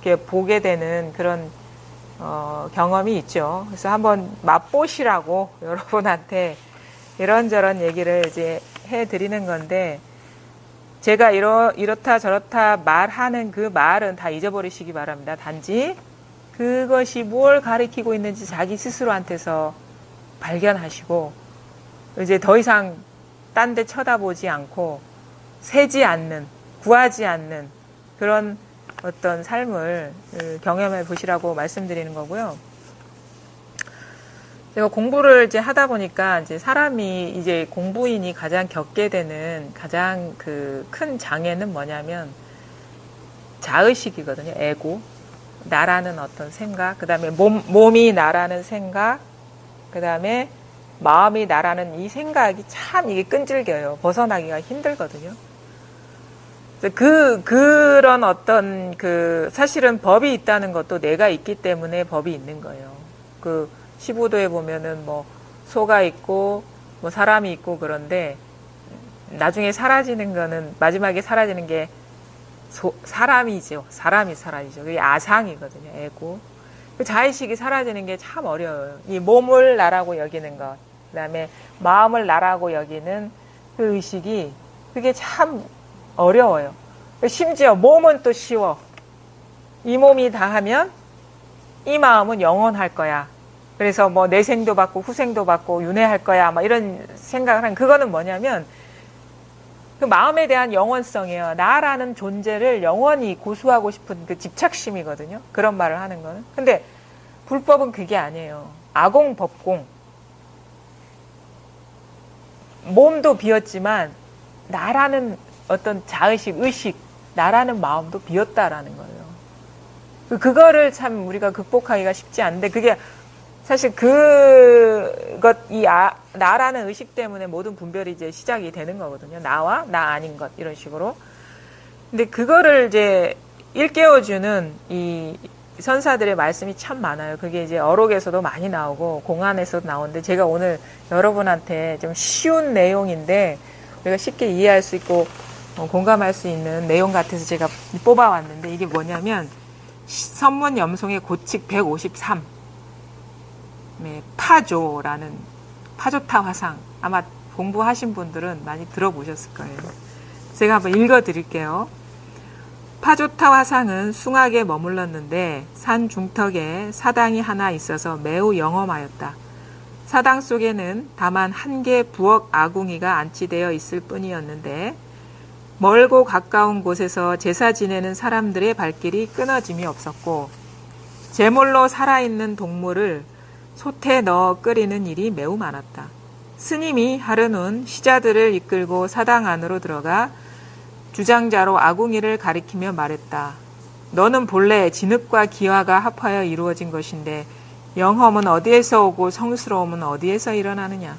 이렇게 보게 되는 그런 경험이 있죠. 그래서 한번 맛보시라고 여러분한테 이런저런 얘기를 이제 해드리는 건데 제가 이렇다 저렇다 말하는 그 말은 다 잊어버리시기 바랍니다. 단지 그것이 뭘 가리키고 있는지 자기 스스로한테서 발견하시고 이제 더 이상 딴 데 쳐다보지 않고 세지 않는, 구하지 않는 그런 어떤 삶을 경험해 보시라고 말씀드리는 거고요. 제가 공부를 이제 하다 보니까 이제 사람이 이제 공부인이 가장 겪게 되는 가장 큰 장애는 뭐냐면 자의식이거든요. 에고. 나라는 어떤 생각, 그 다음에 몸이 나라는 생각, 그 다음에 마음이 나라는 이 생각이 참 이게 끈질겨요. 벗어나기가 힘들거든요. 그런 어떤 사실은 법이 있다는 것도 내가 있기 때문에 법이 있는 거예요. 15도에 보면은 뭐 소가 있고 뭐 사람이 있고 그런데 나중에 사라지는 거는 마지막에 사라지는 게 사람이죠. 사람이 사라지죠. 그게 아상이거든요. 에고. 자의식이 사라지는 게 참 어려워요. 이 몸을 나라고 여기는 것, 그 다음에 마음을 나라고 여기는 그 의식이 그게 참 어려워요. 심지어 몸은 또 쉬워. 이 몸이 다 하면 이 마음은 영원할 거야. 그래서 뭐 내생도 받고 후생도 받고 윤회할 거야. 막 이런 생각을 하는 그거는 뭐냐면 그 마음에 대한 영원성이에요. 나라는 존재를 영원히 고수하고 싶은 그 집착심이거든요. 그런 말을 하는 거는. 근데 불법은 그게 아니에요. 아공법공. 몸도 비었지만 나라는 어떤 자의식, 의식, 나라는 마음도 비었다라는 거예요. 그거를 참 우리가 극복하기가 쉽지 않은데 그게 사실 나라는 의식 때문에 모든 분별이 이제 시작이 되는 거거든요. 나와 나 아닌 것 이런 식으로. 근데 그거를 이제 일깨워주는 이 선사들의 말씀이 참 많아요. 그게 이제 어록에서도 많이 나오고 공안에서도 나오는데 제가 오늘 여러분한테 좀 쉬운 내용인데 우리가 쉽게 이해할 수 있고 공감할 수 있는 내용 같아서 제가 뽑아왔는데 이게 뭐냐면 선문 염송의 고칙 153 파조라는 파조타 화상 아마 공부하신 분들은 많이 들어보셨을 거예요. 제가 한번 읽어드릴게요. 파조타 화상은 숭하게 머물렀는데 산 중턱에 사당이 하나 있어서 매우 영험하였다. 사당 속에는 다만 한 개 부엌 아궁이가 안치되어 있을 뿐이었는데 멀고 가까운 곳에서 제사 지내는 사람들의 발길이 끊어짐이 없었고 제물로 살아있는 동물을 솥에 넣어 끓이는 일이 매우 많았다. 스님이 하루는 시자들을 이끌고 사당 안으로 들어가 주장자로 아궁이를 가리키며 말했다. 너는 본래 진흙과 기화가 합하여 이루어진 것인데 영험은 어디에서 오고 성스러움은 어디에서 일어나느냐.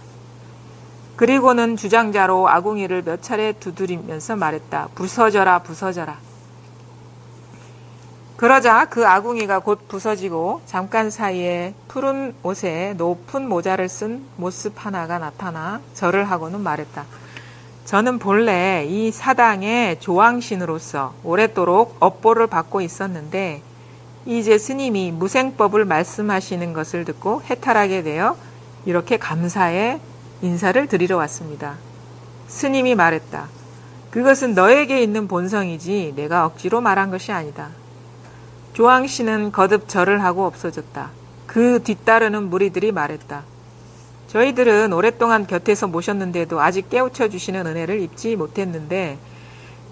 그리고는 주장자로 아궁이를 몇 차례 두드리면서 말했다. 부서져라 부서져라. 그러자 그 아궁이가 곧 부서지고 잠깐 사이에 푸른 옷에 높은 모자를 쓴 모습 하나가 나타나 절을 하고는 말했다. 저는 본래 이 사당의 조왕신으로서 오랫도록 업보를 받고 있었는데 이제 스님이 무생법을 말씀하시는 것을 듣고 해탈하게 되어 이렇게 감사의 인사를 드리러 왔습니다. 스님이 말했다. 그것은 너에게 있는 본성이지 내가 억지로 말한 것이 아니다. 조왕신은 거듭 절을 하고 없어졌다. 그 뒤따르는 무리들이 말했다. 저희들은 오랫동안 곁에서 모셨는데도 아직 깨우쳐 주시는 은혜를 입지 못했는데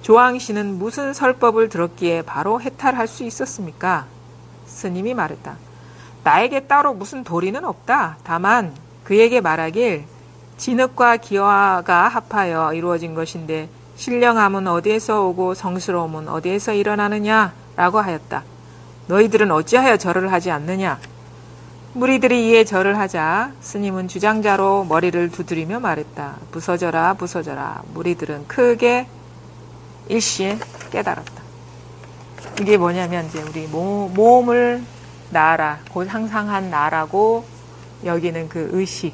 조왕신은 무슨 설법을 들었기에 바로 해탈할 수 있었습니까? 스님이 말했다. 나에게 따로 무슨 도리는 없다. 다만 그에게 말하길 진흙과 기화가 합하여 이루어진 것인데 신령함은 어디에서 오고 성스러움은 어디에서 일어나느냐 라고 하였다. 너희들은 어찌하여 절을 하지 않느냐? 무리들이 이에 절을 하자 스님은 주장자로 머리를 두드리며 말했다. 부서져라 부서져라. 무리들은 크게 일시에 깨달았다. 이게 뭐냐면 이제 우리 몸을 나라, 곧 항상한 나라고 여기는 그 의식,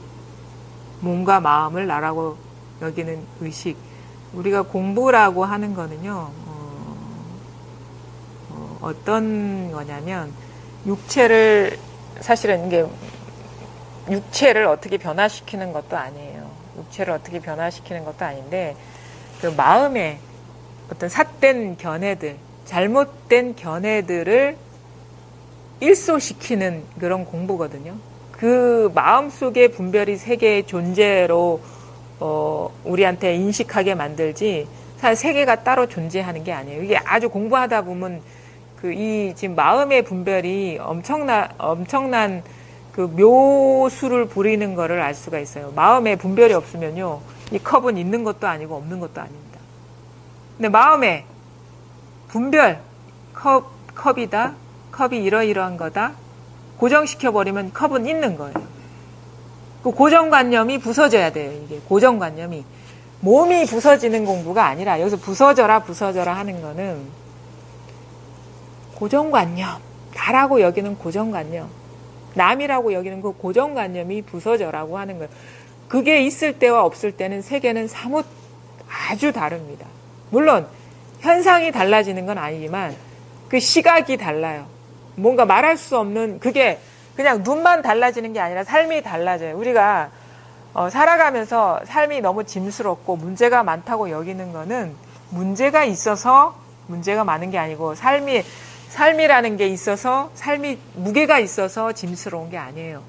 몸과 마음을 나라고 여기는 의식. 우리가 공부라고 하는 거는요, 어떤 거냐면 육체를 사실은 이게 육체를 어떻게 변화시키는 것도 아니에요. 육체를 어떻게 변화시키는 것도 아닌데 그 마음의 어떤 삿된 견해들, 잘못된 견해들을 일소시키는 그런 공부거든요. 그 마음속의 분별이 세계의 존재로 우리한테 인식하게 만들지 사실 세계가 따로 존재하는 게 아니에요. 이게 아주 공부하다 보면 지금 마음의 분별이 엄청난 그 묘수를 부리는 거를 알 수가 있어요. 마음의 분별이 없으면요, 이 컵은 있는 것도 아니고 없는 것도 아닙니다. 근데 마음의 분별, 컵이다, 컵이 이러이러한 거다, 고정시켜버리면 컵은 있는 거예요. 그 고정관념이 부서져야 돼요. 이게 고정관념이. 몸이 부서지는 공부가 아니라 여기서 부서져라 하는 거는 고정관념, 나라고 여기는 고정관념, 남이라고 여기는 그 고정관념이 부서져라고 하는 거예요. 그게 있을 때와 없을 때는 세계는 사뭇 아주 다릅니다. 물론 현상이 달라지는 건 아니지만 그 시각이 달라요. 뭔가 말할 수 없는, 그게 그냥 눈만 달라지는 게 아니라 삶이 달라져요. 우리가 살아가면서 삶이 너무 짐스럽고 문제가 많다고 여기는 거는 문제가 있어서 문제가 많은 게 아니고 삶이라는 게 있어서, 삶이 무게가 있어서 짐스러운 게 아니에요.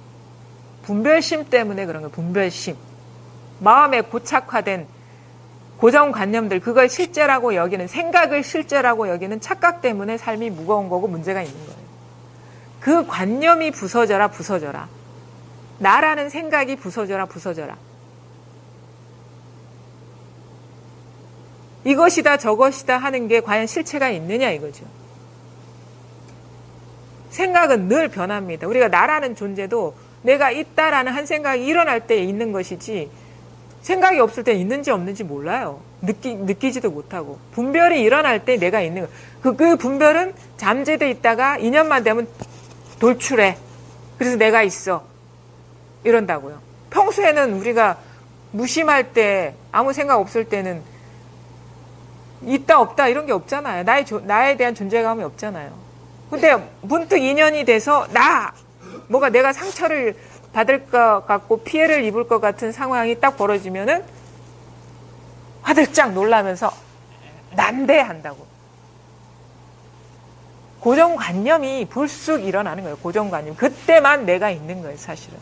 분별심 때문에 그런 거예요. 분별심. 마음에 고착화된 고정관념들, 그걸 실제라고 여기는, 생각을 실제라고 여기는 착각 때문에 삶이 무거운 거고 문제가 있는 거예요. 그 관념이 부서져라. 나라는 생각이 부서져라. 이것이다 저것이다 하는 게 과연 실체가 있느냐 이거죠. 생각은 늘 변합니다. 우리가 나라는 존재도 내가 있다라는 한 생각이 일어날 때 있는 것이지 생각이 없을 때 있는지 없는지 몰라요. 느끼지도 못하고. 분별이 일어날 때 내가 있는 거. 그 분별은 잠재돼 있다가 2년만 되면 돌출해. 그래서 내가 있어. 이런다고요. 평소에는 우리가 무심할 때 아무 생각 없을 때는 있다 없다 이런 게 없잖아요. 나에 대한 존재감이 없잖아요. 근데 문득 인연이 돼서 뭐가 내가 상처를 받을 것 같고 피해를 입을 것 같은 상황이 딱 벌어지면은 화들짝 놀라면서 난데 한다고. 고정관념이 불쑥 일어나는 거예요. 고정관념. 그때만 내가 있는 거예요, 사실은.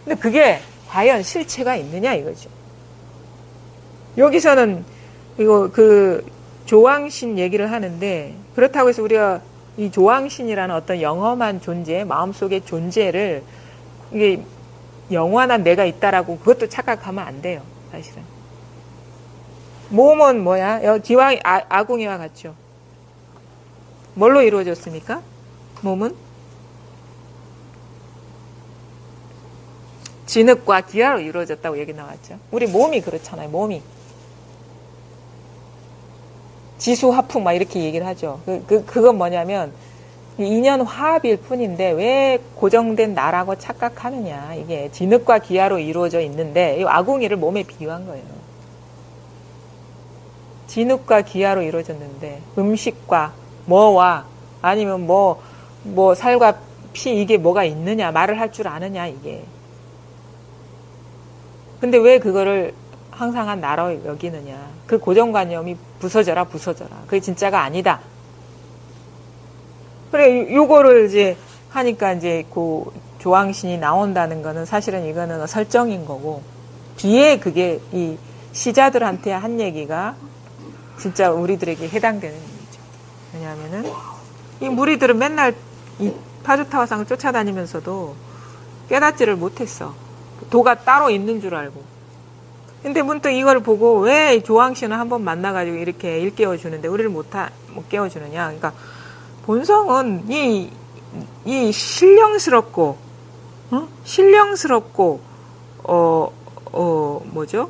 근데 그게 과연 실체가 있느냐 이거죠. 여기서는 이거 조왕신 얘기를 하는데 그렇다고 해서 우리가 이 조왕신이라는 어떤 영험한 존재, 마음속의 존재를 이게 영원한 내가 있다라고 그것도 착각하면 안 돼요, 사실은. 몸은 뭐야? 기왕 아궁이와 같죠. 뭘로 이루어졌습니까? 몸은 진흙과 기아로 이루어졌다고 얘기 나왔죠. 우리 몸이 그렇잖아요. 몸이 지수화풍 막 이렇게 얘기를 하죠. 그건 뭐냐면 인연 화합일 뿐인데 왜 고정된 나라고 착각하느냐. 이게 진흙과 기아로 이루어져 있는데 이 아궁이를 몸에 비유한 거예요. 진흙과 기아로 이루어졌는데 음식과 뭐와 아니면 뭐 살과 피 이게 뭐가 있느냐 말을 할 줄 아느냐 이게. 근데 왜 그거를 항상 한 나라로 여기느냐. 그 고정관념이 부서져라. 그게 진짜가 아니다. 그래, 요거를 이제 하니까 이제 그 조왕신이 나온다는 거는 사실은 이거는 설정인 거고, 뒤에 그게 이 시자들한테 한 얘기가 진짜 우리들에게 해당되는 얘기죠. 왜냐하면은 이 무리들은 맨날 이 파주타와상을 쫓아다니면서도 깨닫지를 못했어. 도가 따로 있는 줄 알고. 근데 문득 이걸 보고 왜 조왕신을 한번 만나가지고 이렇게 일깨워주는데 우리를 못 깨워주느냐. 그러니까 본성은 이 신령스럽고, 뭐죠?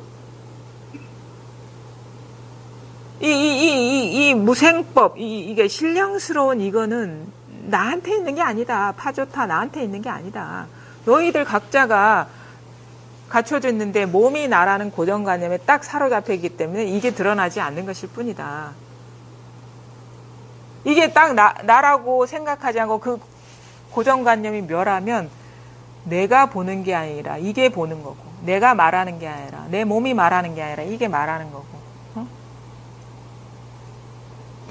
이 무생법, 이게 신령스러운 이거는 나한테 있는 게 아니다. 파조타 나한테 있는 게 아니다. 너희들 각자가 갖춰져 있는데 몸이 나라는 고정관념에 딱 사로잡혀 있기 때문에 이게 드러나지 않는 것일 뿐이다. 이게 딱 나라고 생각하지 않고 그 고정관념이 멸하면 내가 보는 게 아니라 이게 보는 거고, 내가 말하는 게 아니라 내 몸이 말하는 게 아니라 이게 말하는 거고,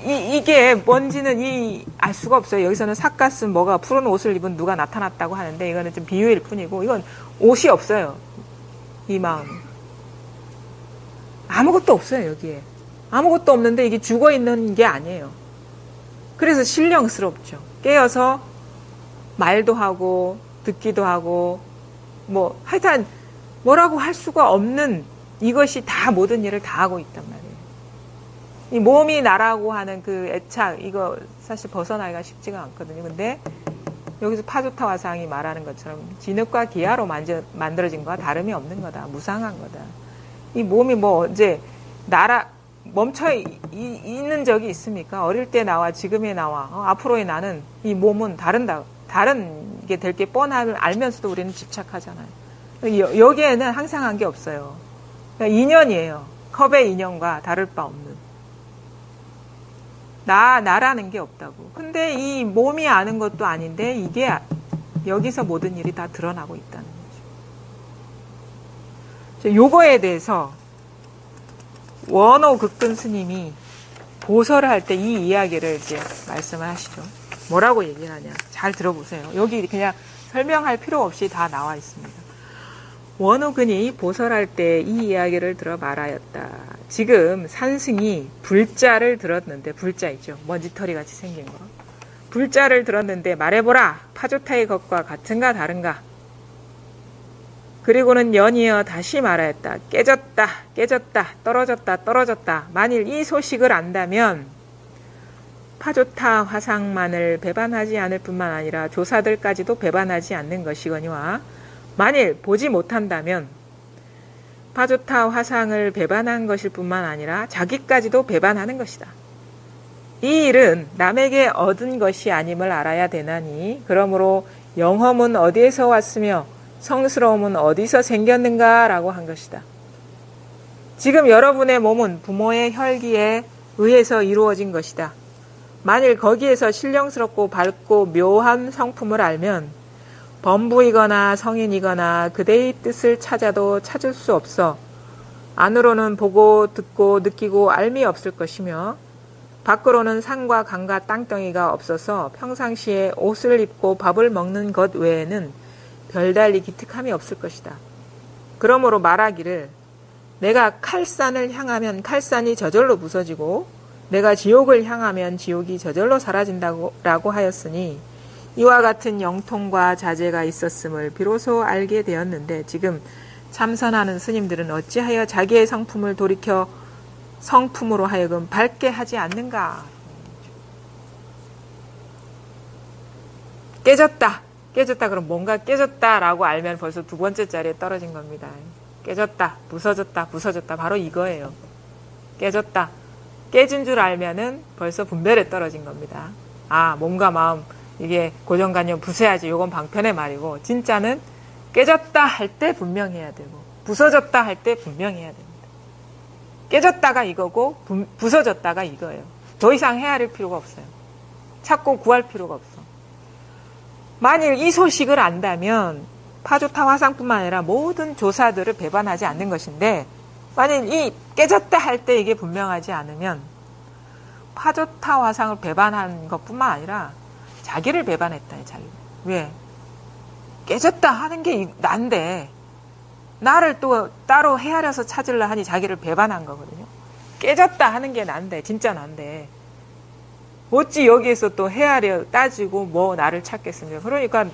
이게 뭔지는 알 수가 없어요. 여기서는 삿갓은 뭐가 푸른 옷을 입은 누가 나타났다고 하는데 이거는 좀 비유일 뿐이고 이건 옷이 없어요. 이 마음. 아무것도 없어요, 여기에. 아무것도 없는데 이게 죽어 있는 게 아니에요. 그래서 신령스럽죠. 깨어서 말도 하고 듣기도 하고 하여튼 뭐라고 할 수가 없는 이것이 다 모든 일을 다 하고 있단 말이에요. 이 몸이 나라고 하는 그 애착 이거 사실 벗어나기가 쉽지가 않거든요. 근데 여기서 파주타와상이 말하는 것처럼 진흙과 기아로 만들어진 거와 다름이 없는 거다. 무상한 거다. 이 몸이 언제 멈춰 있는 적이 있습니까? 어릴 때 나와 지금의 나와 앞으로의 나는 이 몸은 다른 게 될 게 뻔함을 알면서도 우리는 집착하잖아요. 여기에는 항상한 게 없어요. 그러니까 인연이에요. 컵의 인연과 다를 바 없는. 나라는 게 없다고. 근데 이 몸이 아는 것도 아닌데 이게 여기서 모든 일이 다 드러나고 있다는 거죠. 요거에 대해서 원호 극근 스님이 보설을 할 때 이 이야기를 이제 말씀을 하시죠. 뭐라고 얘기를 하냐. 잘 들어보세요. 여기 그냥 설명할 필요 없이 다 나와 있습니다. 원호근이 보설할 때 이 이야기를 들어 말하였다. 지금 산승이 불자를 들었는데, 불자 있죠. 먼지털이 같이 생긴 거. 불자를 들었는데 말해보라. 파조타의 것과 같은가 다른가. 그리고는 연이어 다시 말하였다. 깨졌다, 깨졌다, 떨어졌다, 떨어졌다. 만일 이 소식을 안다면 파조타 화상만을 배반하지 않을 뿐만 아니라 조사들까지도 배반하지 않는 것이거니와 만일 보지 못한다면 파조타 화상을 배반한 것일 뿐만 아니라 자기까지도 배반하는 것이다. 이 일은 남에게 얻은 것이 아님을 알아야 되나니 그러므로 영험은 어디에서 왔으며 성스러움은 어디서 생겼는가 라고 한 것이다. 지금 여러분의 몸은 부모의 혈기에 의해서 이루어진 것이다. 만일 거기에서 신령스럽고 밝고 묘한 성품을 알면 범부이거나 성인이거나 그대의 뜻을 찾아도 찾을 수 없어 안으로는 보고 듣고 느끼고 알미 없을 것이며 밖으로는 산과 강과 땅덩이가 없어서 평상시에 옷을 입고 밥을 먹는 것 외에는 별달리 기특함이 없을 것이다. 그러므로 말하기를 내가 칼산을 향하면 칼산이 저절로 부서지고 내가 지옥을 향하면 지옥이 저절로 사라진다고 하였으니 이와 같은 영통과 자제가 있었음을 비로소 알게 되었는데 지금 참선하는 스님들은 어찌하여 자기의 성품을 돌이켜 성품으로 하여금 밝게 하지 않는가. 깨졌다. 깨졌다. 그럼 뭔가 깨졌다라고 알면 벌써 두 번째 자리에 떨어진 겁니다. 깨졌다. 부서졌다. 부서졌다. 바로 이거예요. 깨졌다. 깨진 줄 알면은 벌써 분별에 떨어진 겁니다. 아, 몸과 마음 이게 고정관념 부숴야지. 요건 방편의 말이고 진짜는 깨졌다 할 때 분명해야 되고 부서졌다 할 때 분명해야 됩니다. 깨졌다가 이거고 부서졌다가 이거예요. 더 이상 헤아릴 필요가 없어요. 찾고 구할 필요가 없어. 만일 이 소식을 안다면 파조타 화상뿐만 아니라 모든 조사들을 배반하지 않는 것인데 만일 이 깨졌다 할 때 이게 분명하지 않으면 파조타 화상을 배반한 것뿐만 아니라 자기를 배반했다. 자기. 왜? 깨졌다 하는 게 난데 나를 또 따로 헤아려서 찾으려 하니 자기를 배반한 거거든요. 깨졌다 하는 게 난데 진짜 난데 어찌 여기에서 또 헤아려 따지고 뭐 나를 찾겠습니까? 그러니까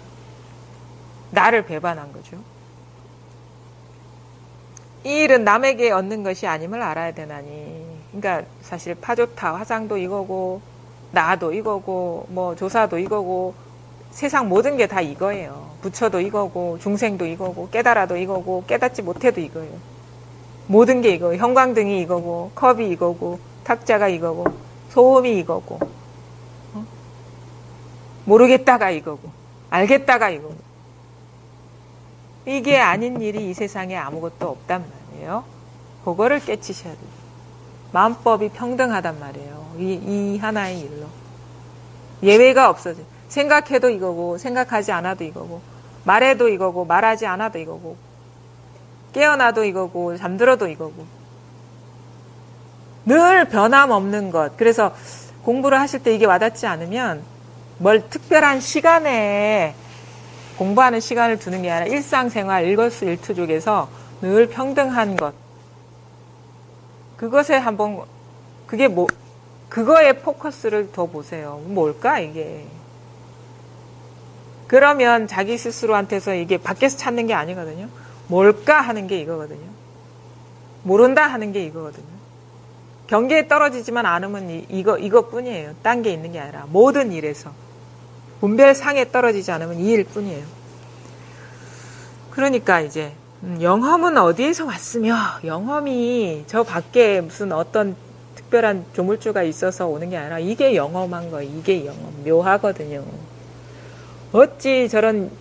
나를 배반한 거죠. 이 일은 남에게 얻는 것이 아님을 알아야 되나니. 그러니까 사실 파조타 화상도 이거고 나도 이거고 뭐 조사도 이거고 세상 모든 게 다 이거예요. 부처도 이거고 중생도 이거고 깨달아도 이거고 깨닫지 못해도 이거예요. 모든 게 이거예요. 형광등이 이거고 컵이 이거고 탁자가 이거고 소음이 이거고 모르겠다가 이거고 알겠다가 이거고 이게 아닌 일이 이 세상에 아무것도 없단 말이에요. 그거를 깨치셔야 돼요. 마음법이 평등하단 말이에요. 이 하나의 일로. 예외가 없어져. 생각해도 이거고 생각하지 않아도 이거고 말해도 이거고 말하지 않아도 이거고 깨어나도 이거고 잠들어도 이거고 늘 변함없는 것. 그래서 공부를 하실 때 이게 와닿지 않으면 뭘 특별한 시간에 공부하는 시간을 두는 게 아니라 일상생활 일거수일투족에서 늘 평등한 것. 그것에 한번 그게 뭐 그거에 포커스를 더 보세요. 뭘까 이게. 그러면 자기 스스로한테서 이게 밖에서 찾는 게 아니거든요. 뭘까 하는 게 이거거든요. 모른다 하는 게 이거거든요. 경계에 떨어지지만 않으면 이것뿐이에요. 딴 게 있는 게 아니라 모든 일에서 분별상에 떨어지지 않으면 이 일뿐이에요. 그러니까 이제 영험은 어디에서 왔으며 영험이 저 밖에 무슨 어떤 특별한 조물주가 있어서 오는 게 아니라 이게 영험한 거, 이게 영험 묘하거든요. 어찌 저런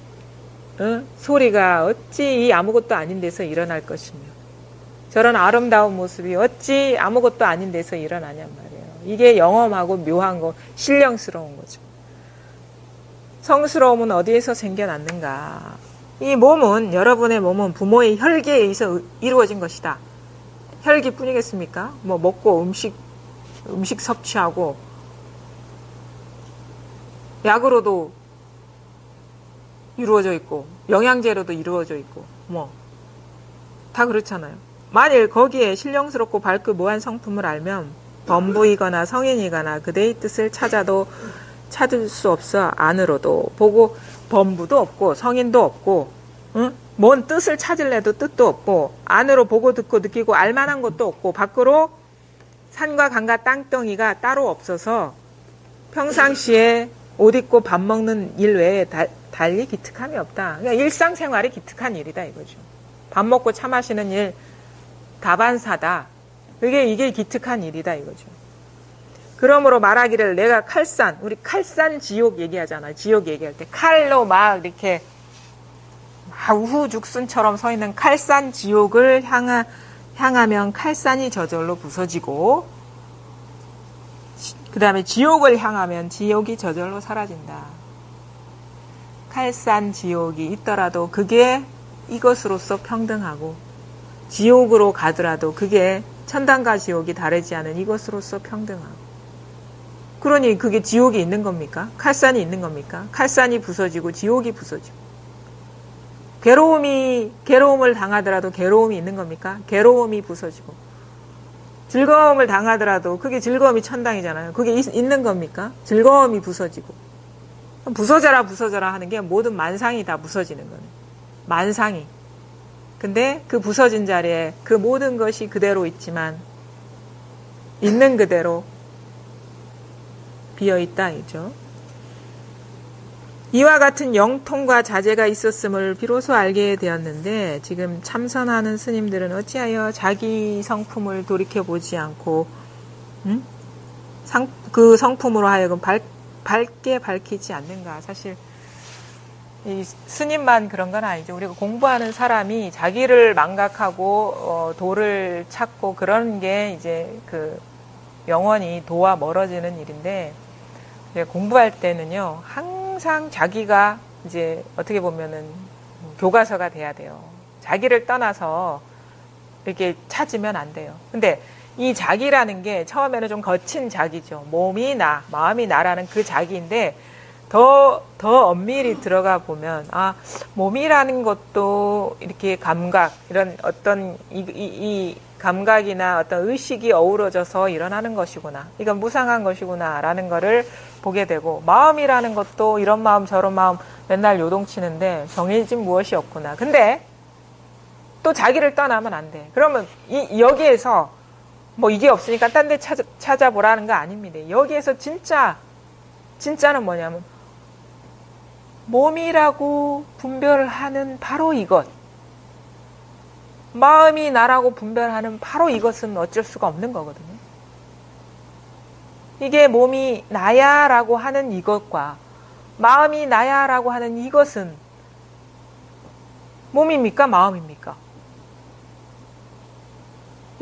소리가 어찌 이 아무것도 아닌 데서 일어날 것이며 저런 아름다운 모습이 어찌 아무것도 아닌 데서 일어나냔 말이에요. 이게 영험하고 묘한 거, 신령스러운 거죠. 성스러움은 어디에서 생겨났는가? 이 몸은 여러분의 몸은 부모의 혈기에 의해서 이루어진 것이다. 혈기뿐이겠습니까? 뭐 먹고 음식 섭취하고 약으로도 이루어져 있고 영양제로도 이루어져 있고 뭐 다 그렇잖아요. 만일 거기에 신령스럽고 밝고 묘한 성품을 알면 범부이거나 성인이거나 그대의 뜻을 찾아도 찾을 수 없어. 안으로도 보고 범부도 없고 성인도 없고, 응? 뭔 뜻을 찾을래도 뜻도 없고, 안으로 보고 듣고 느끼고 알만한 것도 없고, 밖으로 산과 강과 땅덩이가 따로 없어서 평상시에 옷 입고 밥 먹는 일 외에 달리 기특함이 없다. 그러니까 일상생활이 기특한 일이다 이거죠. 밥 먹고 차 마시는 일 다반사다. 이게 기특한 일이다 이거죠. 그러므로 말하기를 내가 우리 칼산 지옥 얘기하잖아. 지옥 얘기할 때 칼로 막 이렇게 우후죽순처럼 서 있는 칼산 지옥을 향하면 칼산이 저절로 부서지고, 그 다음에 지옥을 향하면 지옥이 저절로 사라진다. 칼산 지옥이 있더라도 그게 이것으로서 평등하고, 지옥으로 가더라도 그게 천당과 지옥이 다르지 않은 이것으로서 평등하고. 그러니 그게 지옥이 있는 겁니까? 칼산이 있는 겁니까? 칼산이 부서지고 지옥이 부서지고. 괴로움을 당하더라도 괴로움이 있는 겁니까? 괴로움이 부서지고. 즐거움을 당하더라도 그게 즐거움이 천당이잖아요. 그게 있는 겁니까? 즐거움이 부서지고. 부서져라 하는 게 모든 만상이 다 부서지는 거네. 만상이. 근데 그 부서진 자리에 그 모든 것이 그대로 있지만 있는 그대로 비어있다 이죠. 이와 같은 영통과 자제가 있었음을 비로소 알게 되었는데, 지금 참선하는 스님들은 어찌하여 자기 성품을 돌이켜보지 않고 그 성품으로 하여금 밝게 밝히지 않는가. 사실 이 스님만 그런 건 아니죠. 우리가 공부하는 사람이 자기를 망각하고 도를 찾고 그런 게 이제 그 영원히 도와 멀어지는 일인데, 공부할 때는요 항상 자기가 이제 어떻게 보면은 교과서가 돼야 돼요. 자기를 떠나서 이렇게 찾으면 안 돼요. 근데 이 자기라는 게 처음에는 좀 거친 자기죠. 몸이 나, 마음이 나라는 그 자기인데, 더 엄밀히 들어가 보면, 몸이라는 것도 이렇게 감각, 이런 어떤 이 감각이나 어떤 의식이 어우러져서 일어나는 것이구나. 이건 무상한 것이구나. 라는 거를 보게 되고, 마음이라는 것도 이런 마음 저런 마음 맨날 요동치는데 정해진 무엇이 없구나. 근데 또 자기를 떠나면 안 돼. 그러면 여기에서 뭐 이게 없으니까 딴 데 찾아보라는 거 아닙니다. 여기에서 진짜는 뭐냐면, 몸이라고 분별을 하는 바로 이것, 마음이 나라고 분별하는 바로 이것은 어쩔 수가 없는 거거든요. 이게 몸이 나야 라고 하는 이것과 마음이 나야 라고 하는 이것은 몸입니까? 마음입니까?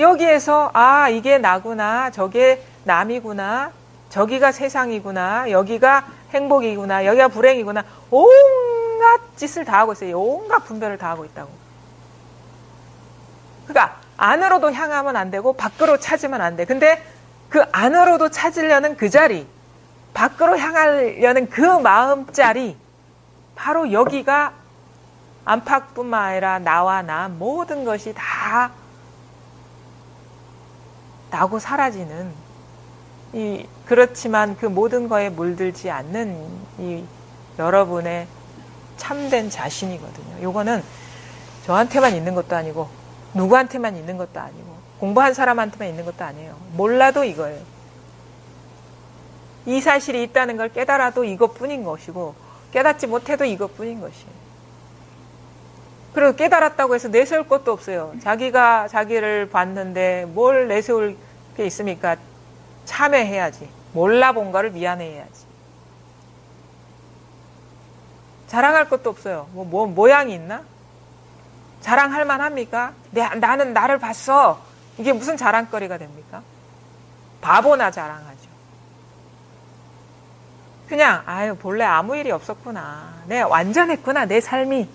여기에서 이게 나구나, 저게 남이구나, 저기가 세상이구나, 여기가 행복이구나, 여기가 불행이구나, 온갖 짓을 다 하고 있어요. 온갖 분별을 다 하고 있다고. 그러니까 안으로도 향하면 안 되고 밖으로 찾으면 안 돼. 근데 그 안으로도 찾으려는 그 자리, 밖으로 향하려는 그 마음자리, 바로 여기가 안팎뿐만 아니라 나와 나 모든 것이 다 나고 사라지는, 그렇지만 그 모든 거에 물들지 않는 이 여러분의 참된 자신이거든요. 요거는 저한테만 있는 것도 아니고 누구한테만 있는 것도 아니고 공부한 사람한테만 있는 것도 아니에요. 몰라도 이거예요. 이 사실이 있다는 걸 깨달아도 이것뿐인 것이고, 깨닫지 못해도 이것뿐인 것이에요. 그리고 깨달았다고 해서 내세울 것도 없어요. 자기가 자기를 봤는데 뭘 내세울 게 있습니까? 참회해야지. 몰라본 거를 미안해해야지. 자랑할 것도 없어요. 모양이 있나? 자랑할 만합니까? 나는 나를 봤어. 이게 무슨 자랑거리가 됩니까? 바보나 자랑하죠. 그냥 본래 아무 일이 없었구나. 내가 완전했구나. 내 삶이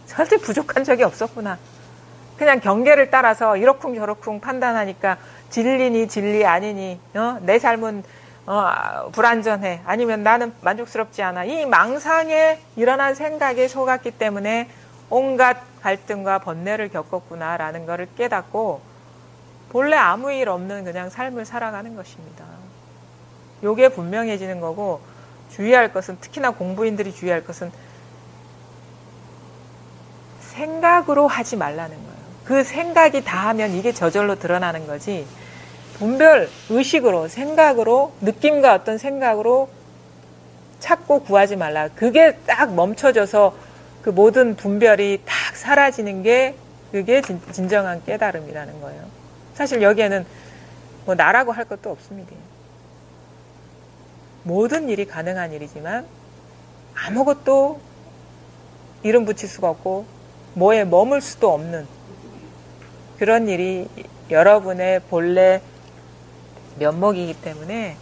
절대 부족한 적이 없었구나. 그냥 경계를 따라서 이러쿵저러쿵 판단하니까 진리니 진리 아니니, 내 삶은 불완전해, 아니면 나는 만족스럽지 않아, 이 망상에 일어난 생각에 속았기 때문에 온갖 갈등과 번뇌를 겪었구나라는 것을 깨닫고 본래 아무 일 없는 그냥 삶을 살아가는 것입니다. 요게 분명해지는 거고, 주의할 것은, 특히나 공부인들이 주의할 것은 생각으로 하지 말라는 거예요. 그 생각이 다 하면 이게 저절로 드러나는 거지, 분별 의식으로, 생각으로, 느낌과 어떤 생각으로 찾고 구하지 말라. 그게 딱 멈춰져서 그 모든 분별이 딱 사라지는 게 그게 진정한 깨달음이라는 거예요. 사실 여기에는 뭐 나라고 할 것도 없습니다. 모든 일이 가능한 일이지만 아무것도 이름 붙일 수가 없고 뭐에 머물 수도 없는 그런 일이 여러분의 본래 면목이기 때문에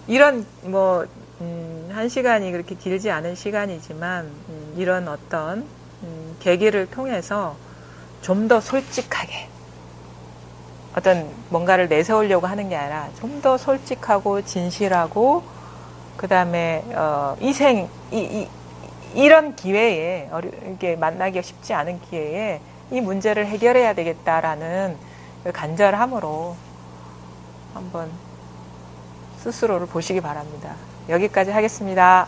이런 한 시간이 그렇게 길지 않은 시간이지만 이런 어떤 계기를 통해서 좀 더 솔직하게 어떤 뭔가를 내세우려고 하는 게 아니라 좀 더 솔직하고 진실하고 그 다음에 이런 기회에 이렇게 만나기가 쉽지 않은 기회에 이 문제를 해결해야 되겠다라는 간절함으로 한번 스스로를 보시기 바랍니다. 여기까지 하겠습니다.